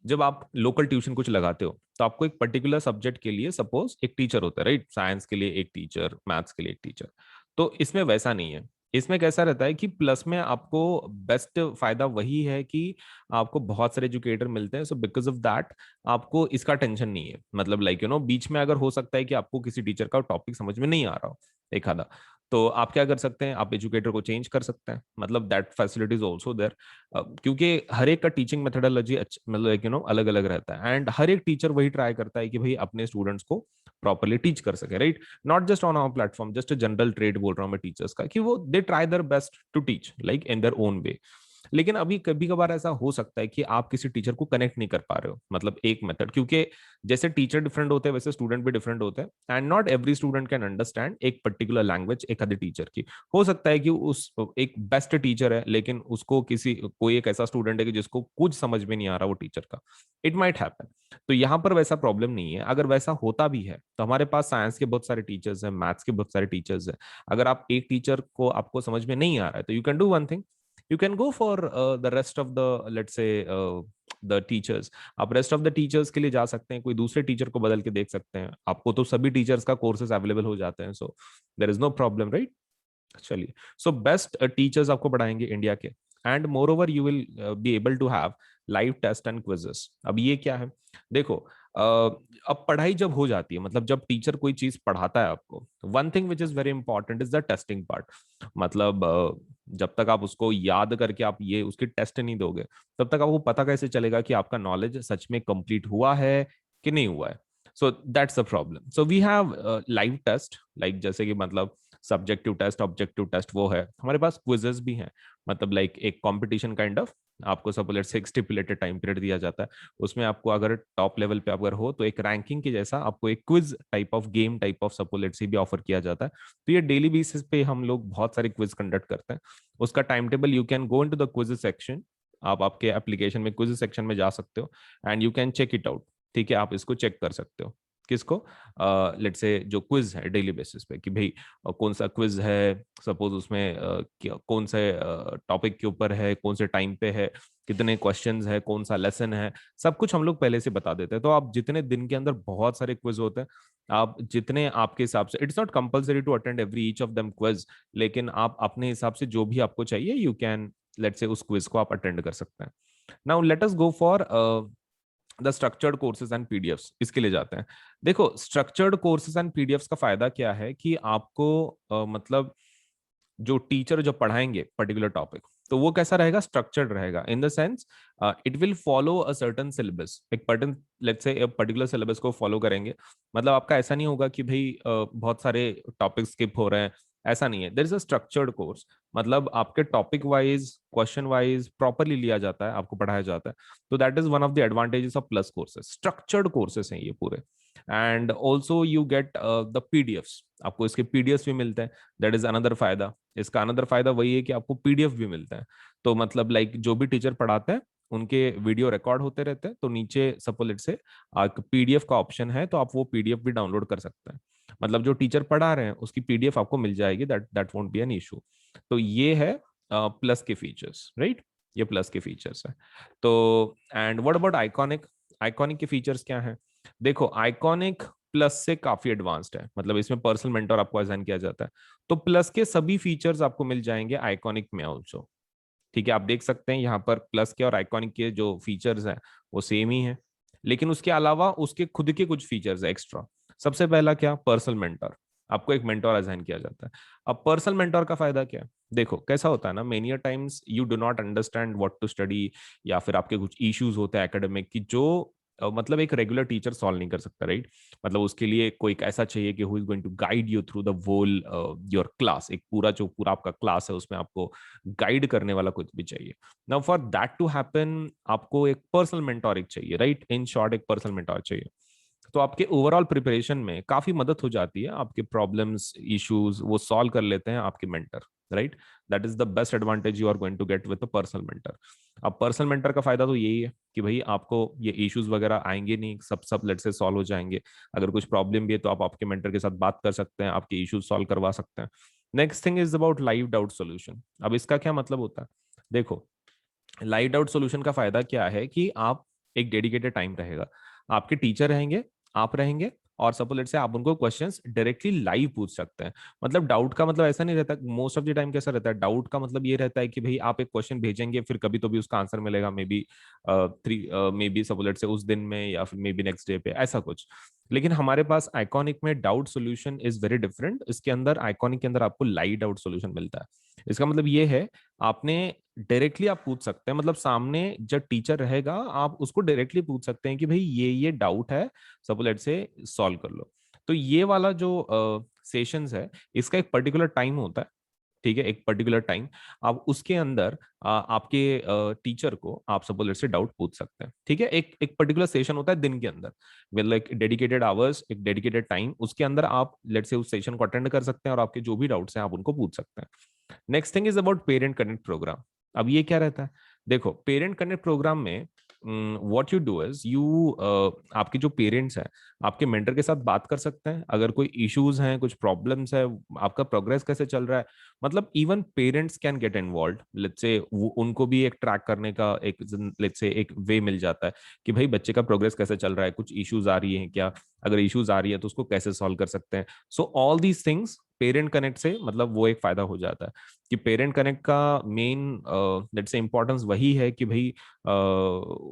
जब आप लोकल ट्यूशन कुछ लगाते हो तो आपको एक पर्टिकुलर सब्जेक्ट के लिए सपोज एक टीचर होता है, राइट। साइंस के लिए एक टीचर, मैथ्स के लिए एक टीचर। तो इसमें वैसा नहीं है, इसमें कैसा रहता है कि प्लस में आपको बेस्ट फायदा वही है कि आपको बहुत सारे एजुकेटर मिलते हैं, सो बिकॉज ऑफ दैट आपको इसका टेंशन नहीं है। मतलब लाइक यू नो बीच में अगर हो सकता है कि आपको किसी टीचर का टॉपिक समझ में नहीं आ रहा हो एक आधा, तो आप क्या कर सकते हैं, आप एजुकेटर को चेंज कर सकते हैं, मतलब that facility is also there. क्योंकि हर एक का टीचिंग मेथोडोलॉजी मतलब यू नो अलग अलग रहता है, एंड हर एक टीचर वही ट्राई करता है कि भाई अपने स्टूडेंट्स को प्रॉपरली टीच कर सके, right. Not just on our platform, just general trait बोल रहा हूँ मैं टीचर्स का, कि वो they try their best to teach like in their own way. लेकिन अभी कभी कभार ऐसा हो सकता है कि आप किसी टीचर को कनेक्ट नहीं कर पा रहे हो, मतलब एक मेथड, क्योंकि जैसे टीचर डिफरेंट होते हैं वैसे स्टूडेंट भी डिफरेंट होते हैं, and not every student can understand एक पर्टिकुलर लैंग्वेज एक आधे टीचर की। हो सकता है कि उस एक बेस्ट टीचर है लेकिन उसको किसी कोई एक ऐसा स्टूडेंट है कि जिसको कुछ समझ में नहीं आ रहा वो टीचर का, इट माइट हैपन। तो यहाँ पर वैसा प्रॉब्लम नहीं है। अगर वैसा होता भी है तो हमारे पास साइंस के बहुत सारे टीचर्स हैं, मैथ्स के बहुत सारे टीचर्स हैं। अगर आप एक टीचर को आपको समझ में नहीं आ रहा है तो you can do one thing, you can go for the rest of the let's say the teachers। आप रेस्ट ऑफ द टीचर्स के लिए जा सकते हैं, कोई दूसरे टीचर को बदल के देख सकते हैं, आपको तो सभी टीचर्स का कोर्सेज अवेलेबल हो जाते हैं, so there is no problem, right. चलिए, सो बेस्ट टीचर्स आपको पढ़ाएंगे इंडिया के, and moreover you will be able to have live test and quizzes. अब ये क्या है, देखो अब पढ़ाई जब हो जाती है, मतलब जब टीचर कोई चीज पढ़ाता है आपको, one thing which is very important is the testing part. मतलब जब तक आप उसको याद करके आप ये उसकी टेस्ट नहीं दोगे, तब तक आपको पता कैसे चलेगा कि आपका नॉलेज सच में कंप्लीट हुआ है कि नहीं हुआ है। So that's the problem. So we have live test, like जैसे कि मतलब सब्जेक्टिव टेस्ट, ऑब्जेक्टिव टेस्ट वो है, हमारे पास क्विजेस भी हैं, मतलब लाइक एक कंपटीशन काइंड ऑफ। आपको सपोज से एक स्टिपुलेटेड टाइम पीरियड दिया जाता है, उसमें आपको अगर टॉप लेवल पे अगर हो तो एक रैंकिंग के जैसा आपको एक quiz type of game type of suppose से भी ऑफर किया जाता है। तो ये डेली बेसिस पे हम लोग बहुत सारे क्विज कंडक्ट करते हैं। उसका time table, you can go into the quiz section, आप आपके एप्लीकेशन में क्विज सेक्शन में जा सकते हो and you can check it out. ठीक है, आप इसको चेक कर सकते हो। किसको? लेट्स से जो क्विज है डेली बेसिस पे, कि भाई कौन सा क्विज है, सपोज उसमें कौन से टॉपिक के ऊपर है, कौन से टाइम पे है, कितने क्वेश्चंस है, कौन सा लेसन है, सब कुछ हम लोग पहले से बता देते हैं। तो आप जितने दिन के अंदर बहुत सारे क्विज होते हैं, आप जितने आपके हिसाब से, it's not compulsory to attend every each of them quiz, लेकिन आप अपने हिसाब से जो भी आपको चाहिए यू कैन लेट्स से उस क्विज को आप अटेंड कर सकते हैं। Now let us go for the structured courses and PDFs. इसके लिए जाते हैं। देखो, स्ट्रक्चर्ड कोर्सेज एंड पीडीएफ्स का फायदा क्या है कि आपको मतलब जो टीचर जो पढ़ाएंगे पर्टिकुलर टॉपिक, तो वो कैसा रहेगा? स्ट्रक्चर्ड रहेगा in the sense it will follow a certain syllabus, एक लेट्स से पर्टिकुलर सिलेबस को फॉलो करेंगे। मतलब आपका ऐसा नहीं होगा कि भाई बहुत सारे टॉपिक स्किप हो रहे हैं, ऐसा नहीं है। There is a structured course, मतलब आपके topic wise question wise properly लिया जाता है, आपको पढ़ाया जाता है। तो that is one of the advantages of Plus courses. Structured courses हैं ये पूरे। And also you get the PDFs, आपको इसके पीडीएफ्स भी मिलते हैं। दैट इज अनदर फायदा। इसका अनदर फायदा वही है कि आपको पीडीएफ भी मिलता है। तो मतलब लाइक जो भी टीचर पढ़ाते हैं उनके वीडियो रिकॉर्ड होते रहते हैं, तो नीचे सपोज लेट से पीडीएफ का ऑप्शन है, तो आप वो पीडीएफ भी डाउनलोड कर सकते हैं। मतलब जो टीचर पढ़ा रहे हैं उसकी पीडीएफ आपको मिल जाएगी, that that won't be an issue. तो ये है प्लस के फीचर्स, राइट? ये प्लस के फीचर्स है। तो and what about iconic? Iconic के फीचर्स क्या हैं? देखो, आइकॉनिक प्लस से काफी एडवांस्ड है, मतलब इसमें पर्सनल मेंटर आपको असाइन किया जाता है। तो प्लस के सभी फीचर्स आपको मिल जाएंगे आइकॉनिक में ऑल्सो। ठीक है, आप देख सकते हैं यहाँ पर प्लस के और आइकॉनिक के जो फीचर्स हैं वो सेम ही है, लेकिन उसके अलावा उसके खुद के कुछ फीचर्स है एक्स्ट्रा। सबसे पहला क्या? Personal mentor. आपको एक मेंटर असाइन किया जाता है। अब पर्सनल मेंटर का फायदा क्या है? देखो कैसा होता है ना, many times you do not understand what to study, या फिर आपके कुछ इश्यूज होते हैं एकेडमिक की जो मतलब एक रेगुलर टीचर सॉल्व नहीं कर सकता, राइट? मतलब उसके लिए कोई एक ऐसा चाहिए कि who is going to guide you through the whole your class, एक पूरा जो पूरा आपका क्लास है उसमें आपको गाइड करने वाला कुछ भी चाहिए। Now for that to happen आपको एक पर्सनल मेंटोर एक चाहिए, राइट? इन शॉर्ट एक पर्सनल मेंटोर चाहिए। तो आपके ओवरऑल प्रिपरेशन में काफी मदद हो जाती है, आपके प्रॉब्लम्स इश्यूज वो सॉल्व कर लेते हैं आपके mentor, right? That is the best advantage you are going to get with a personal mentor. अब पर्सनल मेंटर का फायदा तो यही है कि भाई आपको ये इश्यूज वगैरह आएंगे नहीं, सब लेट से सॉल्व हो जाएंगे। अगर कुछ प्रॉब्लम भी है तो आप आपके मेंटर के साथ बात कर सकते हैं, आपके इश्यूज सॉल्व करवा सकते हैं। Next thing is about live doubt solution. अब इसका क्या मतलब होता है? देखो, लाइट आउट सॉल्यूशन का फायदा क्या है कि आप एक डेडिकेटेड टाइम रहेगा, आपके टीचर रहेंगे, आप रहेंगे, और सपोज लेट से आप उनको क्वेश्चंस डायरेक्टली लाइव पूछ सकते हैं। मतलब डाउट का मतलब ऐसा नहीं रहता, मोस्ट ऑफ द टाइम कैसा रहता है, डाउट का मतलब ये रहता है कि भाई आप एक क्वेश्चन भेजेंगे, फिर कभी तो भी उसका आंसर मिलेगा, may be may be suppose let से उस दिन में, या फिर मे बी नेक्स्ट डे पे, ऐसा कुछ। लेकिन हमारे पास आइकॉनिक में doubt solution is very different. इसके अंदर आइकॉनिक के अंदर आपको लाइव डाउट सोल्यूशन मिलता है। इसका मतलब ये है, आपने डायरेक्टली आप पूछ सकते हैं, मतलब सामने जब टीचर रहेगा आप उसको डायरेक्टली पूछ सकते हैं कि भाई ये डाउट है, सपोज लेट से सॉल्व कर लो। तो ये वाला जो सेशंस है, इसका एक पर्टिकुलर टाइम होता है। ठीक है, एक पर्टिकुलर टाइम, आप उसके अंदर आपके टीचर को आप सपोज लेट से डाउट पूछ सकते हैं। ठीक है, एक एक पर्टिकुलर सेशन होता है दिन के अंदर, मतलब एक डेडिकेटेड आवर्स, एक डेडिकेटेड टाइम, उसके अंदर आप लेट से उस सेशन को अटेंड कर सकते हैं और आपके जो भी डाउट्स हैं आप उनको पूछ सकते हैं। Next thing is about parent connect program. अब ये क्या रहता है? देखो, पेरेंट कनेक्ट प्रोग्राम में what you do is you आपके जो पेरेंट्स हैं आपके मेंटर के साथ बात कर सकते हैं, अगर कोई इश्यूज हैं, कुछ प्रॉब्लम्स है, आपका प्रोग्रेस कैसे चल रहा है। मतलब even parents can get involve, let's say उनको भी एक ट्रैक करने का एक लेट्स से एक वे मिल जाता है कि भाई बच्चे का प्रोग्रेस कैसे चल रहा है, कुछ इश्यूज आ रही हैं क्या, अगर इश्यूज आ रही है तो उसको कैसे सॉल्व कर सकते हैं। So all these things parent connect से मतलब वो एक फायदा हो जाता है कि पेरेंट कनेक्ट का मेन लेट्स से इंपॉर्टेंस वही है कि भाई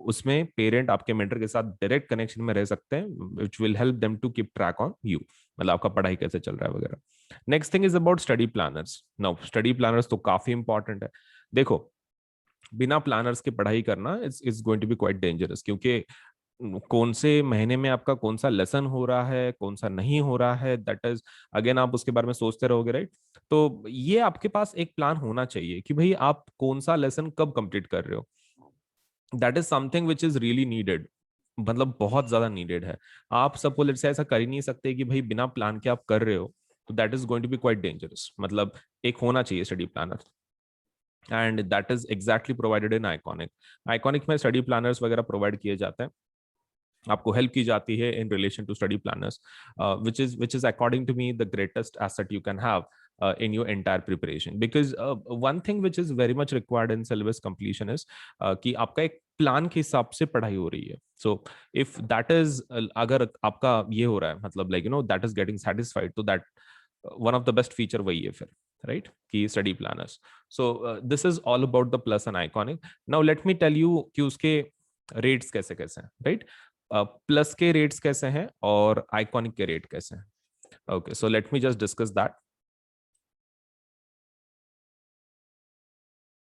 उसमें पेरेंट आपके मेंटर के साथ डायरेक्ट कनेक्शन में रह सकते हैं, which will help them to keep track on you, मतलब आपका पढ़ाई कैसे चल रहा है वगैरह। Next thing is about study planners. Now study planners तो काफी इंपॉर्टेंट है। देखो, बिना प्लानर्स के पढ़ाई करना is going to be quite dangerous, क्योंकि कौन से महीने में आपका कौन सा लेसन हो रहा है, कौन सा नहीं हो रहा है, दैट इज अगेन आप उसके बारे में सोचते रहोगे, राइट? तो ये आपके पास एक प्लान होना चाहिए कि भाई आप कौन सा लेसन कब कंप्लीट कर रहे हो। That is something which is really needed, मतलब बहुत ज्यादा नीडेड है। आप सपोज लेट्स से ऐसा कर ही नहीं सकते कि भाई बिना प्लान के आप कर रहे हो, तो that is going to be quite dangerous. मतलब एक होना चाहिए study planner, and that is exactly provided in Iconic. Iconic में स्टडी प्लानर्स वगैरह प्रोवाइड किए जाते हैं, आपको हेल्प की जाती है in relation to study planners, which is according to me the greatest asset you can have in your entire preparation, because one thing which is very much required in syllabus completion is कि आपका एक plan के हिसाब से पढ़ाई हो रही है। सो इफ दैट इज, अगर आपका ये हो रहा है मतलब like that is getting satisfied, तो that one of the best feature वही है फिर, राइट, कि study planners. So this is all about the Plus and Iconic. Now let me tell you कि उसके रेट्स कैसे कैसे हैं, राइट। प्लस के रेट्स कैसे हैं और आइकॉनिक के रेट कैसे हैं। Okay, so let me just discuss that.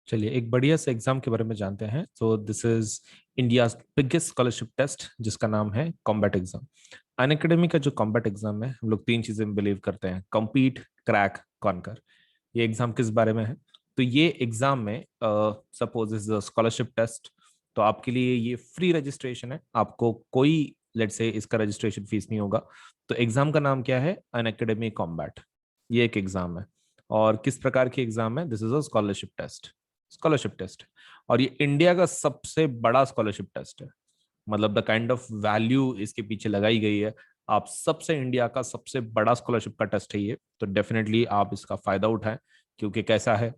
चलिए एक बढ़िया से एग्जाम के बारे में जानते हैं। तो this is India biggest scholarship test, जिसका नाम है कॉम्बैट एग्जाम। अनअकैडमी का जो कॉम्बैट एग्जाम है, हम लोग 3 चीजें में बिलीव करते हैं: कम्पीट, क्रैक, कॉन्कर। ये एग्जाम किस बारे में है? तो ये एग्जाम में सपोज इज स्कॉलरशिप टेस्ट, तो आपके लिए ये फ्री रजिस्ट्रेशन है, आपको कोई लेट्स से इसका रजिस्ट्रेशन फीस नहीं होगा। तो एग्जाम का नाम क्या है? Unacademy combat. ये एक एग्जाम है, और किस प्रकार की एग्जाम है? This is a scholarship test, scholarship test. और ये इंडिया का सबसे बड़ा स्कॉलरशिप टेस्ट है, मतलब द काइंड ऑफ वैल्यू इसके पीछे लगाई गई है, आप सबसे इंडिया का सबसे बड़ा स्कॉलरशिप का टेस्ट है ये। तो डेफिनेटली आप इसका फायदा उठाएं, क्योंकि कैसा है,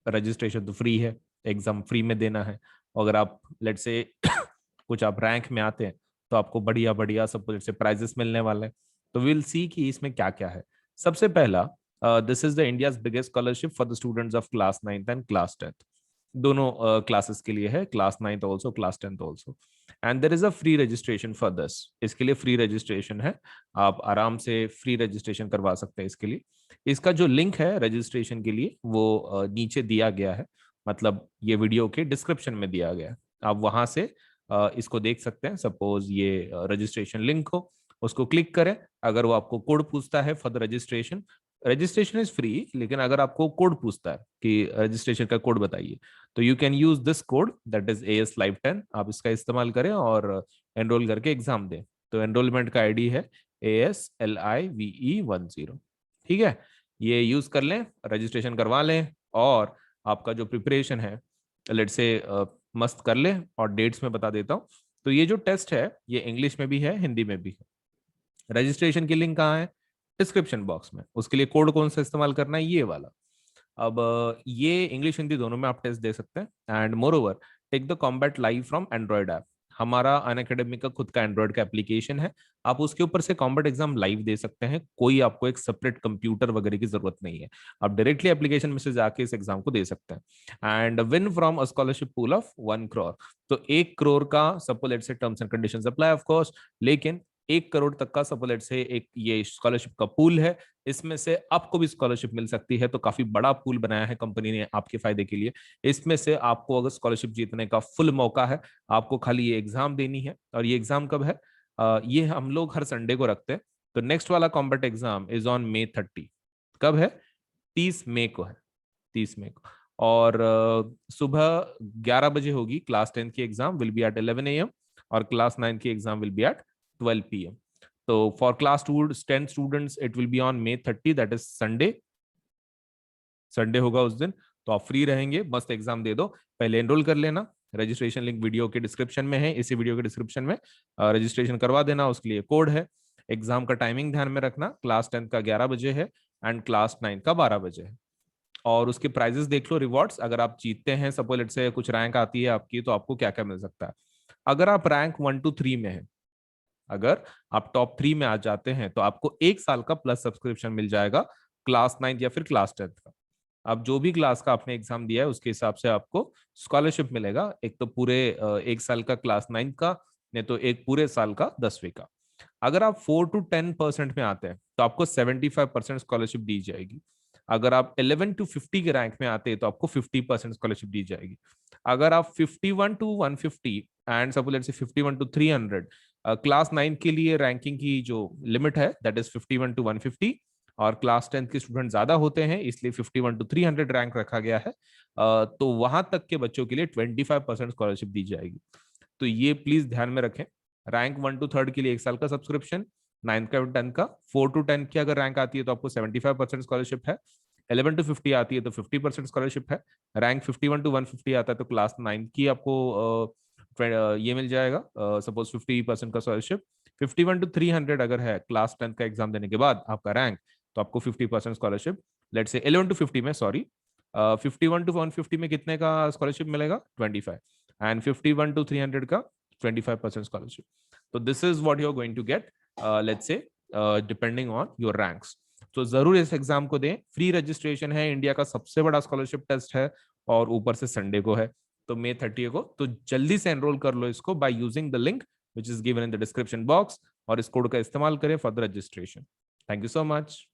रजिस्ट्रेशन तो फ्री है, एग्जाम फ्री में देना है। अगर आप लेट से कुछ आप रैंक में आते हैं, तो आपको बढ़िया बढ़िया सब लेट से प्राइजेस मिलने वाले हैं। तो विल सी कि इसमें क्या क्या है। सबसे पहला, this is the India's biggest scholarship for the students of class 9th and class 10th। दोनों क्लासेस के लिए है, class 9th also, class 10th also. And there is a free registration for this, इसके लिए फ्री रजिस्ट्रेशन है, आप आराम से फ्री रजिस्ट्रेशन करवा सकते हैं इसके लिए। इसका जो लिंक है रजिस्ट्रेशन के लिए, वो नीचे दिया गया है, मतलब ये वीडियो के डिस्क्रिप्शन में दिया गया है, आप वहां से इसको देख सकते हैं। सपोज ये रजिस्ट्रेशन लिंक हो, उसको क्लिक करें। अगर वो आपको कोड पूछता है for the registration, registration is free, लेकिन अगर आपको कोड पूछता है कि रजिस्ट्रेशन का कोड बताइए, तो you can use this code, that is AS Live 10। आप इसका इस्तेमाल करें और एनरोल करके एग्जाम दें। तो एनरोलमेंट का आईडी है ASLIVE10। ठीक है, ये यूज कर लें, रजिस्ट्रेशन करवा लें, और आपका जो प्रिपरेशन है लेट से मस्त कर लें। और डेट्स में बता देता हूँ। तो ये जो टेस्ट है, ये इंग्लिश में भी है, हिंदी में भी है। रजिस्ट्रेशन की लिंक कहाँ है? डिस्क्रिप्शन बॉक्स में। उसके लिए कोड कौन सा इस्तेमाल करना है? ये वाला। अब ये इंग्लिश हिंदी दोनों में आप टेस्ट दे सकते हैं। And moreover, take the combat live from Android app. हमारा अनअकैडमी का खुद का एंड्रॉइड का एप्लीकेशन है, आप उसके ऊपर से कॉम्बैट एग्जाम लाइव दे सकते हैं। कोई आपको एक सेपरेट कंप्यूटर वगैरह की जरूरत नहीं है, आप डायरेक्टली एप्लीकेशन में से जाके इस एग्जाम को दे सकते हैं। And win from a scholarship pool of 1 crore। तो 1 crore का suppose let's say terms and conditions apply of course, लेकिन 1 crore तक का सपोज लेट्स से एक ये स्कॉलरशिप का पूल है, इसमें से आपको भी स्कॉलरशिप मिल सकती है। तो काफी बड़ा पूल बनाया है कंपनी ने आपके फायदे के लिए। इसमें से आपको अगर स्कॉलरशिप जीतने का फुल मौका है, आपको खाली ये एग्जाम देनी है। और ये एग्जाम कब है? ये हम लोग हर संडे को रखते हैं। तो नेक्स्ट वाला combat exam is on May 30। कब है? 30 मई को है, 30 मई को। और सुबह 11 बजे होगी क्लास 10 की exam, will be at 11 AM, और क्लास 9 की exam will be at 12 PM। तो for class 10 students it will be on May 30, that is Sunday. Sunday होगा उस दिन, तो आप फ्री रहेंगे, मस्त एग्जाम दे दो। पहले एनरोल कर लेना, रजिस्ट्रेशन लिंक वीडियो के डिस्क्रिप्शन में है, इसी वीडियो के डिस्क्रिप्शन में रजिस्ट्रेशन करवा देना, उसके लिए कोड है। एग्जाम का टाइमिंग ध्यान में रखना, क्लास 10 का 11 बजे है एंड क्लास 9 का 12 बजे है। और उसके प्राइजेस देख लो, रिवॉर्ड्स। अगर आप जीतते हैं, सपोज लेट से कुछ रैंक आती है आपकी, तो आपको क्या क्या मिल सकता है। अगर आप रैंक 1 to 3 में है, अगर आप टॉप 3 में आ जाते हैं, तो आपको 1 साल का प्लस सब्सक्रिप्शन मिल जाएगा, क्लास 9 या फिर क्लास 10 का। अब जो भी क्लास का आपने एग्जाम दिया है, उसके हिसाब से आपको स्कॉलरशिप मिलेगा। एक तो पूरे 1 साल का क्लास 9 का, नहीं तो एक पूरे साल का 10वीं का। अगर आप 4 to 10% में आते हैं, तो आपको 75% स्कॉलरशिप दी जाएगी। अगर आप 11 to 50 के रैंक में आते हैं, तो आपको 50% स्कॉलरशिप दी जाएगी। अगर आप 51 to 150 and suppose let's say 51 to 300, class 9 के लिए रैंकिंग की जो लिमिट है दैट इज 51 to 150, और क्लास 10th के स्टूडेंट ज्यादा होते हैं, इसलिए 51 to 300 रैंक रखा गया है। तो वहां तक के बच्चों के लिए 25% स्कॉलरशिप दी जाएगी। तो ये प्लीज ध्यान में रखें। रैंक 1 to 3rd के लिए 1 साल का सब्सक्रिप्शन, 9th का 10th का, 4 to 10 की अगर रैंक आती है तो आपको 75% स्कॉलरशिप है, 11 to 50 आती है तो 50% स्कॉलरशिप है, रैंक 51 to 150 आता है तो क्लास 9 की आपको ये मिल जाएगा सपोज 50% का स्कॉलरशिप। 51 to 300 अगर है क्लास 10th का एग्जाम देने के बाद आपका रैंक, तो आपको 50% स्कॉलरशिप। लेट्स से 11 to 50 में, सॉरी, 51 to 150 में कितने का स्कॉलरशिप मिलेगा? 25। एंड 51 to 300 का 25% स्कॉलरशिप। तो this is what you are going to get, let's say depending on your ranks. तो जरूर इस एग्जाम को दें, फ्री रजिस्ट्रेशन है, इंडिया का सबसे बड़ा स्कॉलरशिप टेस्ट है, और ऊपर से संडे को है, तो May 30 को। तो जल्दी से एनरोल कर लो इसको by using the link which is given in the description box, और इस कोड का इस्तेमाल करें for the registration. Thank you so much.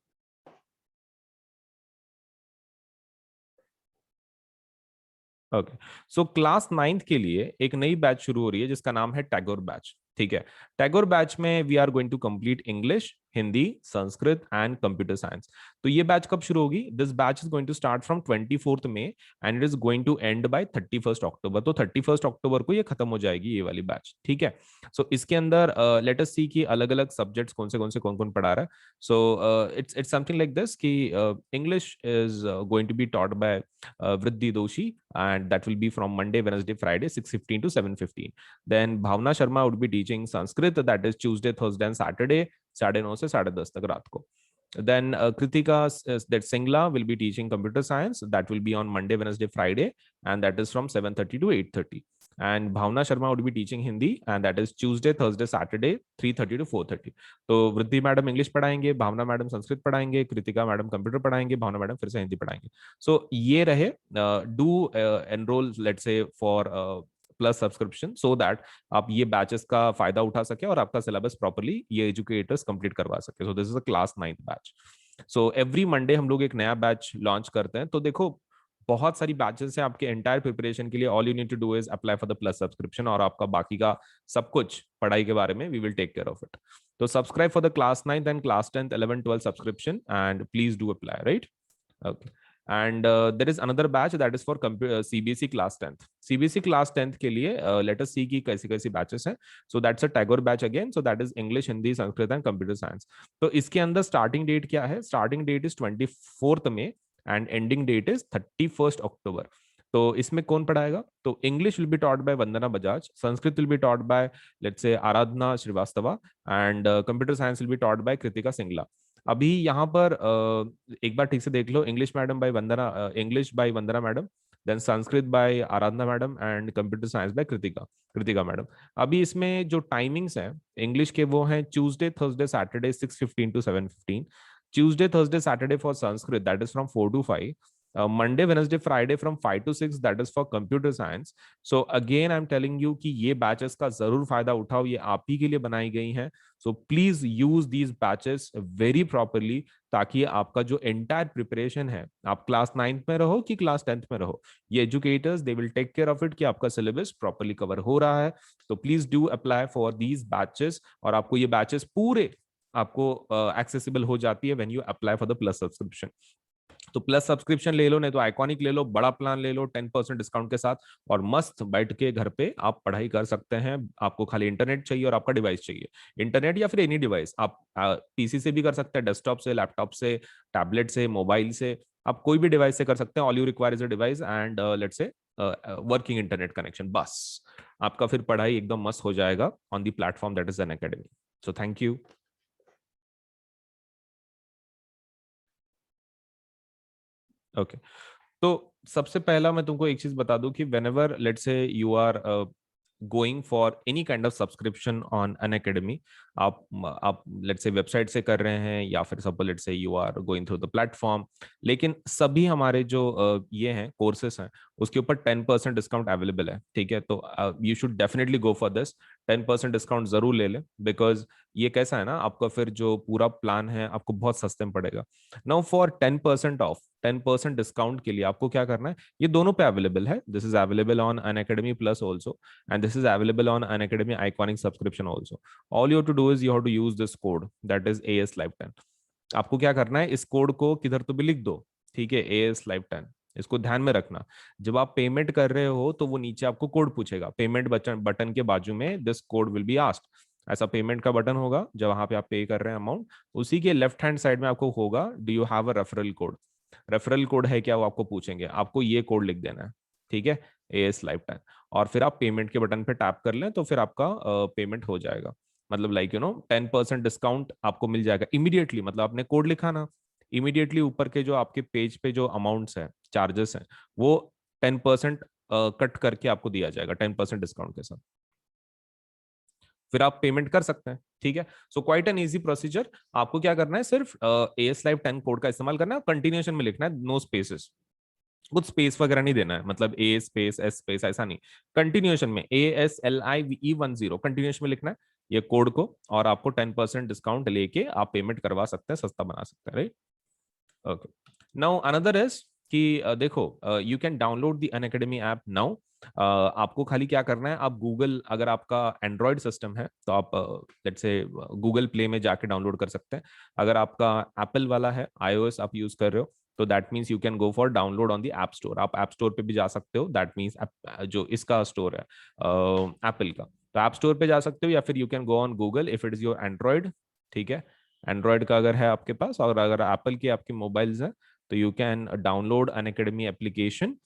Okay, so class 9th के लिए एक नई बैच शुरू हो रही है जिसका नाम है टैगोर बैच। ठीक है, टैगोर बैच में we are going to complete English, Hindi, Sanskrit and computer science. तो ये बैच कब शुरू होगी? This batch is going to start from 24th May and it is going to end by 31st October। तो 31st October को ये खत्म हो जाएगी ये वाली बैच। ठीक है, सो इसके अंदर लेट अस सी कि अलग अलग सब्जेक्ट्स कौन कौन पढ़ा रहा है। So it's something like this कि English is going to be taught by Vriddhi Doshi, and that will be from Monday, Wednesday, Friday, 6:15 to 7:15. Then Bhavna Sharma would be teaching Sanskrit, that is Tuesday, Thursday, and Saturday, 9:30 से 10:30 तक रात को. Then Kritika that Singla will be teaching computer science. That will be on Monday, Wednesday, Friday, and that is from 7:30 to 8:30. And Bhavna Sharma would be teaching Hindi, and that is Tuesday, Thursday, Saturday, 3:30 to 4:30. तो वृद्धि madam English पढ़ाएंगे, भावना madam Sanskrit पढ़ाएंगे, Kritika madam computer पढ़ाएंगे, भावना madam फिर से हिंदी पढ़ाएंगे। सो ये रहे, do enrol let's say for Plus subscription so that आप ये बैचेस का फायदा उठा सके और आपका सिलेबस प्रॉपर्ली ये एजुकेटर्स कंप्लीट करवा सके। सो this is a class 9th batch. So every Monday हम लोग एक नया बैच लॉन्च करते हैं। तो देखो, बहुत सारी बैचेस हैं आपके एंटायर प्रिपरेशन के लिए। All you need to do is apply for the Plus subscription, और आपका बाकी का सब कुछ पढ़ाई के बारे में we will take care of it. तो subscribe for the class 9th and class 10th 11 12 subscription and please do apply, right? Okay. And there is another batch that is for CBSE class 10th. CBSE class 10th के लिए let us see कि कैसी कैसी batches हैं. So that's a Tagore batch again. So that is English, Hindi, Sanskrit and Computer Science. तो इसके अंदर starting date क्या है? Starting date is 24th May and ending date is 31st October. तो इसमें कौन पढ़ाएगा? तो English will be taught by Vandana Bajaj, Sanskrit will be taught by let's say Aradhana Srivastava, and computer science will be taught by Kritika Singla. अभी यहाँ पर एक बार ठीक से देख लो, English madam by Vandana, English by Vandana madam, then Sanskrit by Aradhana madam and computer science by Kritika madam. अभी इसमें जो टाइमिंग्स हैं इंग्लिश के वो हैं Tuesday Thursday Saturday 6:15 to 7:15, Tuesday Thursday Saturday for Sanskrit that is from 4 to 5, Monday, Wednesday, Friday from 5 to 6 that is for computer science. So again I'm telling you कि ये batches का जरूर फायदा उठाओ, ये आप ही के लिए बनाई गई हैं। So please use these batches very properly ताकि आपका जो entire preparation है, आप क्लास 9th में रहो कि क्लास 10th में रहो, ये educators they will take care of it कि आपका syllabus properly cover हो रहा है। तो please do apply for these batches, और आपको ये batches पूरे आपको accessible हो जाती है when you apply for the plus subscription। तो प्लस सब्सक्रिप्शन ले लो, नहीं तो आइकॉनिक ले लो, बड़ा प्लान ले लो 10% डिस्काउंट के साथ, और मस्त बैठ के घर पे आप पढ़ाई कर सकते हैं। आपको खाली इंटरनेट चाहिए और आपका डिवाइस चाहिए, इंटरनेट या फिर एनी डिवाइस। आप पीसी से भी कर सकते हैं, डेस्कटॉप से, लैपटॉप से, टैबलेट से, मोबाइल से, आप कोई भी डिवाइस से कर सकते हैं। All you require is a device and let's say working internet connection, बस आपका फिर पढ़ाई एकदम मस्त हो जाएगा on the platform that is Unacademy. So thank you. Okay, तो सबसे पहला मैं तुमको एक चीज बता दूं कि whenever let's say you are going for any kind of subscription on an academy, आप let's say वेबसाइट से कर रहे हैं या फिर सब let's say you are going through the platform, लेकिन सभी हमारे जो ये हैं कोर्सेस हैं उसके ऊपर 10% डिस्काउंट अवेलेबल है। ठीक है, तो you should definitely go for this, 10% discount जरूर ले लें, बिकॉज ये कैसा है ना, आपका फिर जो पूरा प्लान है आपको बहुत सस्ते में पड़ेगा। नाउ फॉर 10% ऑफ, 10% डिस्काउंट के लिए आपको क्या करना है, ये दोनों पे अवेलेबल है। This is available on Unacademy plus also, and this is available on Unacademy Iconic subscription also. All you have to do is you have to use this code, that is AS Live 10. आपको क्या करना है, इस code को किधर तो भी लिख दो, ठीक है, AS Live 10, इसको ध्यान में रखना। जब आप पेमेंट कर रहे हो तो वो नीचे आपको कोड पूछेगा, पेमेंट बटन बटन के बाजू में this code will be asked, ऐसा पेमेंट का बटन होगा जब वहां पे आप पे कर रहे हैं अमाउंट, उसी के लेफ्ट हैंड साइड में आपको होगा do you have a referral code, referral code है क्या वो आपको पूछेंगे, आपको ये कोड लिख देना है, ठीक है, AS Live 10, और फिर आप पेमेंट के बटन पे टैप कर लें तो फिर आपका पेमेंट हो जाएगा। मतलब लाइक 10% डिस्काउंट आपको मिल जाएगा इमीडिएटली, मतलब आपने कोड लिखा ना, इमीडिएटली ऊपर के जो आपके पेज पे जो अमाउंट्स है, चार्जेस हैं, वो 10% कट करके आपको दिया जाएगा 10% डिस्काउंट के साथ, फिर आप पेमेंट कर सकते हैं, ठीक है। So quite an easy procedure. आपको क्या करना है, सिर्फ AS Live 10 कोड का इस्तेमाल करना है, कंटिन्यूएशन में लिखना है, नो स्पेसेस, कुछ स्पेस वगैरह नहीं देना है, मतलब A स्पेस S स्पेस ऐसा नहीं, कंटिन्यूएशन में ASLIVE10 कंटिन्यूएशन में लिखना है ये कोड को, और आपको 10% डिस्काउंट लेके आप पेमेंट करवा सकते हैं, सस्ता बना सकते हैं, right. Okay, now another is कि देखो, you can download the Unacademy app now. आपको खाली क्या करना है, आप गूगल, अगर आपका एंड्रॉयड सिस्टम है तो आप लेट्स से गूगल प्ले में जाके डाउनलोड कर सकते हैं। अगर आपका एप्पल वाला है, iOS आप यूज कर रहे हो, तो that means you can go for download on the app store, आप ऐप स्टोर पे भी जा सकते हो, दैट मीन्स जो इसका स्टोर है एप्पल का, तो ऐप स्टोर पे जा सकते हो, या फिर you can go on Google if it is your Android, ठीक है। एंड्रॉयड का अगर है आपके पास, और अगर एप्पल के आपके मोबाइल्स हैं, तो you can download Unacademy application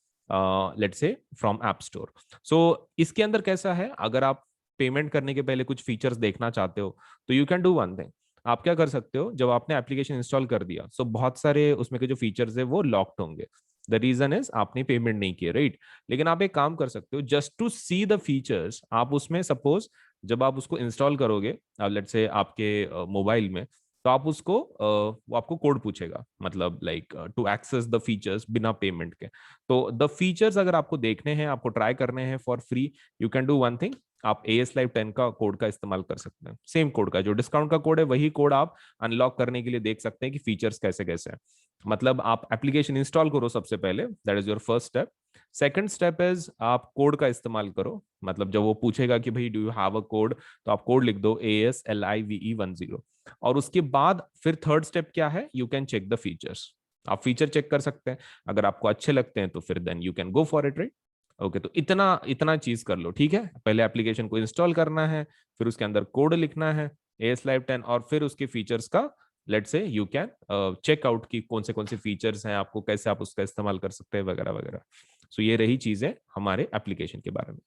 let's say from app store. So इसके अंदर कैसा है, अगर आप पेमेंट करने के पहले कुछ फीचर्स देखना चाहते हो, तो you can do one thing, आप क्या कर सकते हो, जब आपने एप्लीकेशन इंस्टॉल कर दिया, सो बहुत सारे उसमें के जो फीचर्स है वो लॉक्ड होंगे, द रीजन इज आपने पेमेंट नहीं किया, राइट। लेकिन आप एक काम कर सकते हो, just to see the features, आप उसमें सपोज जब आप उसको इंस्टॉल करोगे, लेट्स से आपके मोबाइल में, तो आप उसको वो आपको कोड पूछेगा, मतलब like to access the features बिना पेमेंट के। तो द फीचर्स अगर आपको देखने हैं, आपको ट्राई करने हैं for free, you can do one thing, आप AS Live 10 का कोड का इस्तेमाल कर सकते हैं, सेम कोड का, जो डिस्काउंट का कोड है वही कोड आप अनलॉक करने के लिए देख सकते हैं कि फीचर्स कैसे कैसे हैं। मतलब आप एप्लीकेशन इंस्टॉल करो सबसे पहले, that is your first step. Second step is आप कोड का इस्तेमाल करो, मतलब जब वो पूछेगा कि भाई do you have a code, तो आप कोड लिख दो ASLIVE10, और उसके बाद फिर थर्ड स्टेप क्या है, you can check the features, आप फीचर चेक कर सकते हैं, अगर आपको अच्छे लगते हैं तो फिर then you can go for it, right. Okay, तो इतना इतना चीज कर लो, ठीक है। पहले एप्लीकेशन को इंस्टॉल करना है, फिर उसके अंदर कोड लिखना है AS Live 10, और फिर उसके फीचर्स का let's say you can check out की कौन से फीचर्स हैं, आपको कैसे आप उसका इस्तेमाल कर सकते हैं, वगैरह वगैरह। सो ये रही चीजें हमारे एप्लीकेशन के बारे में।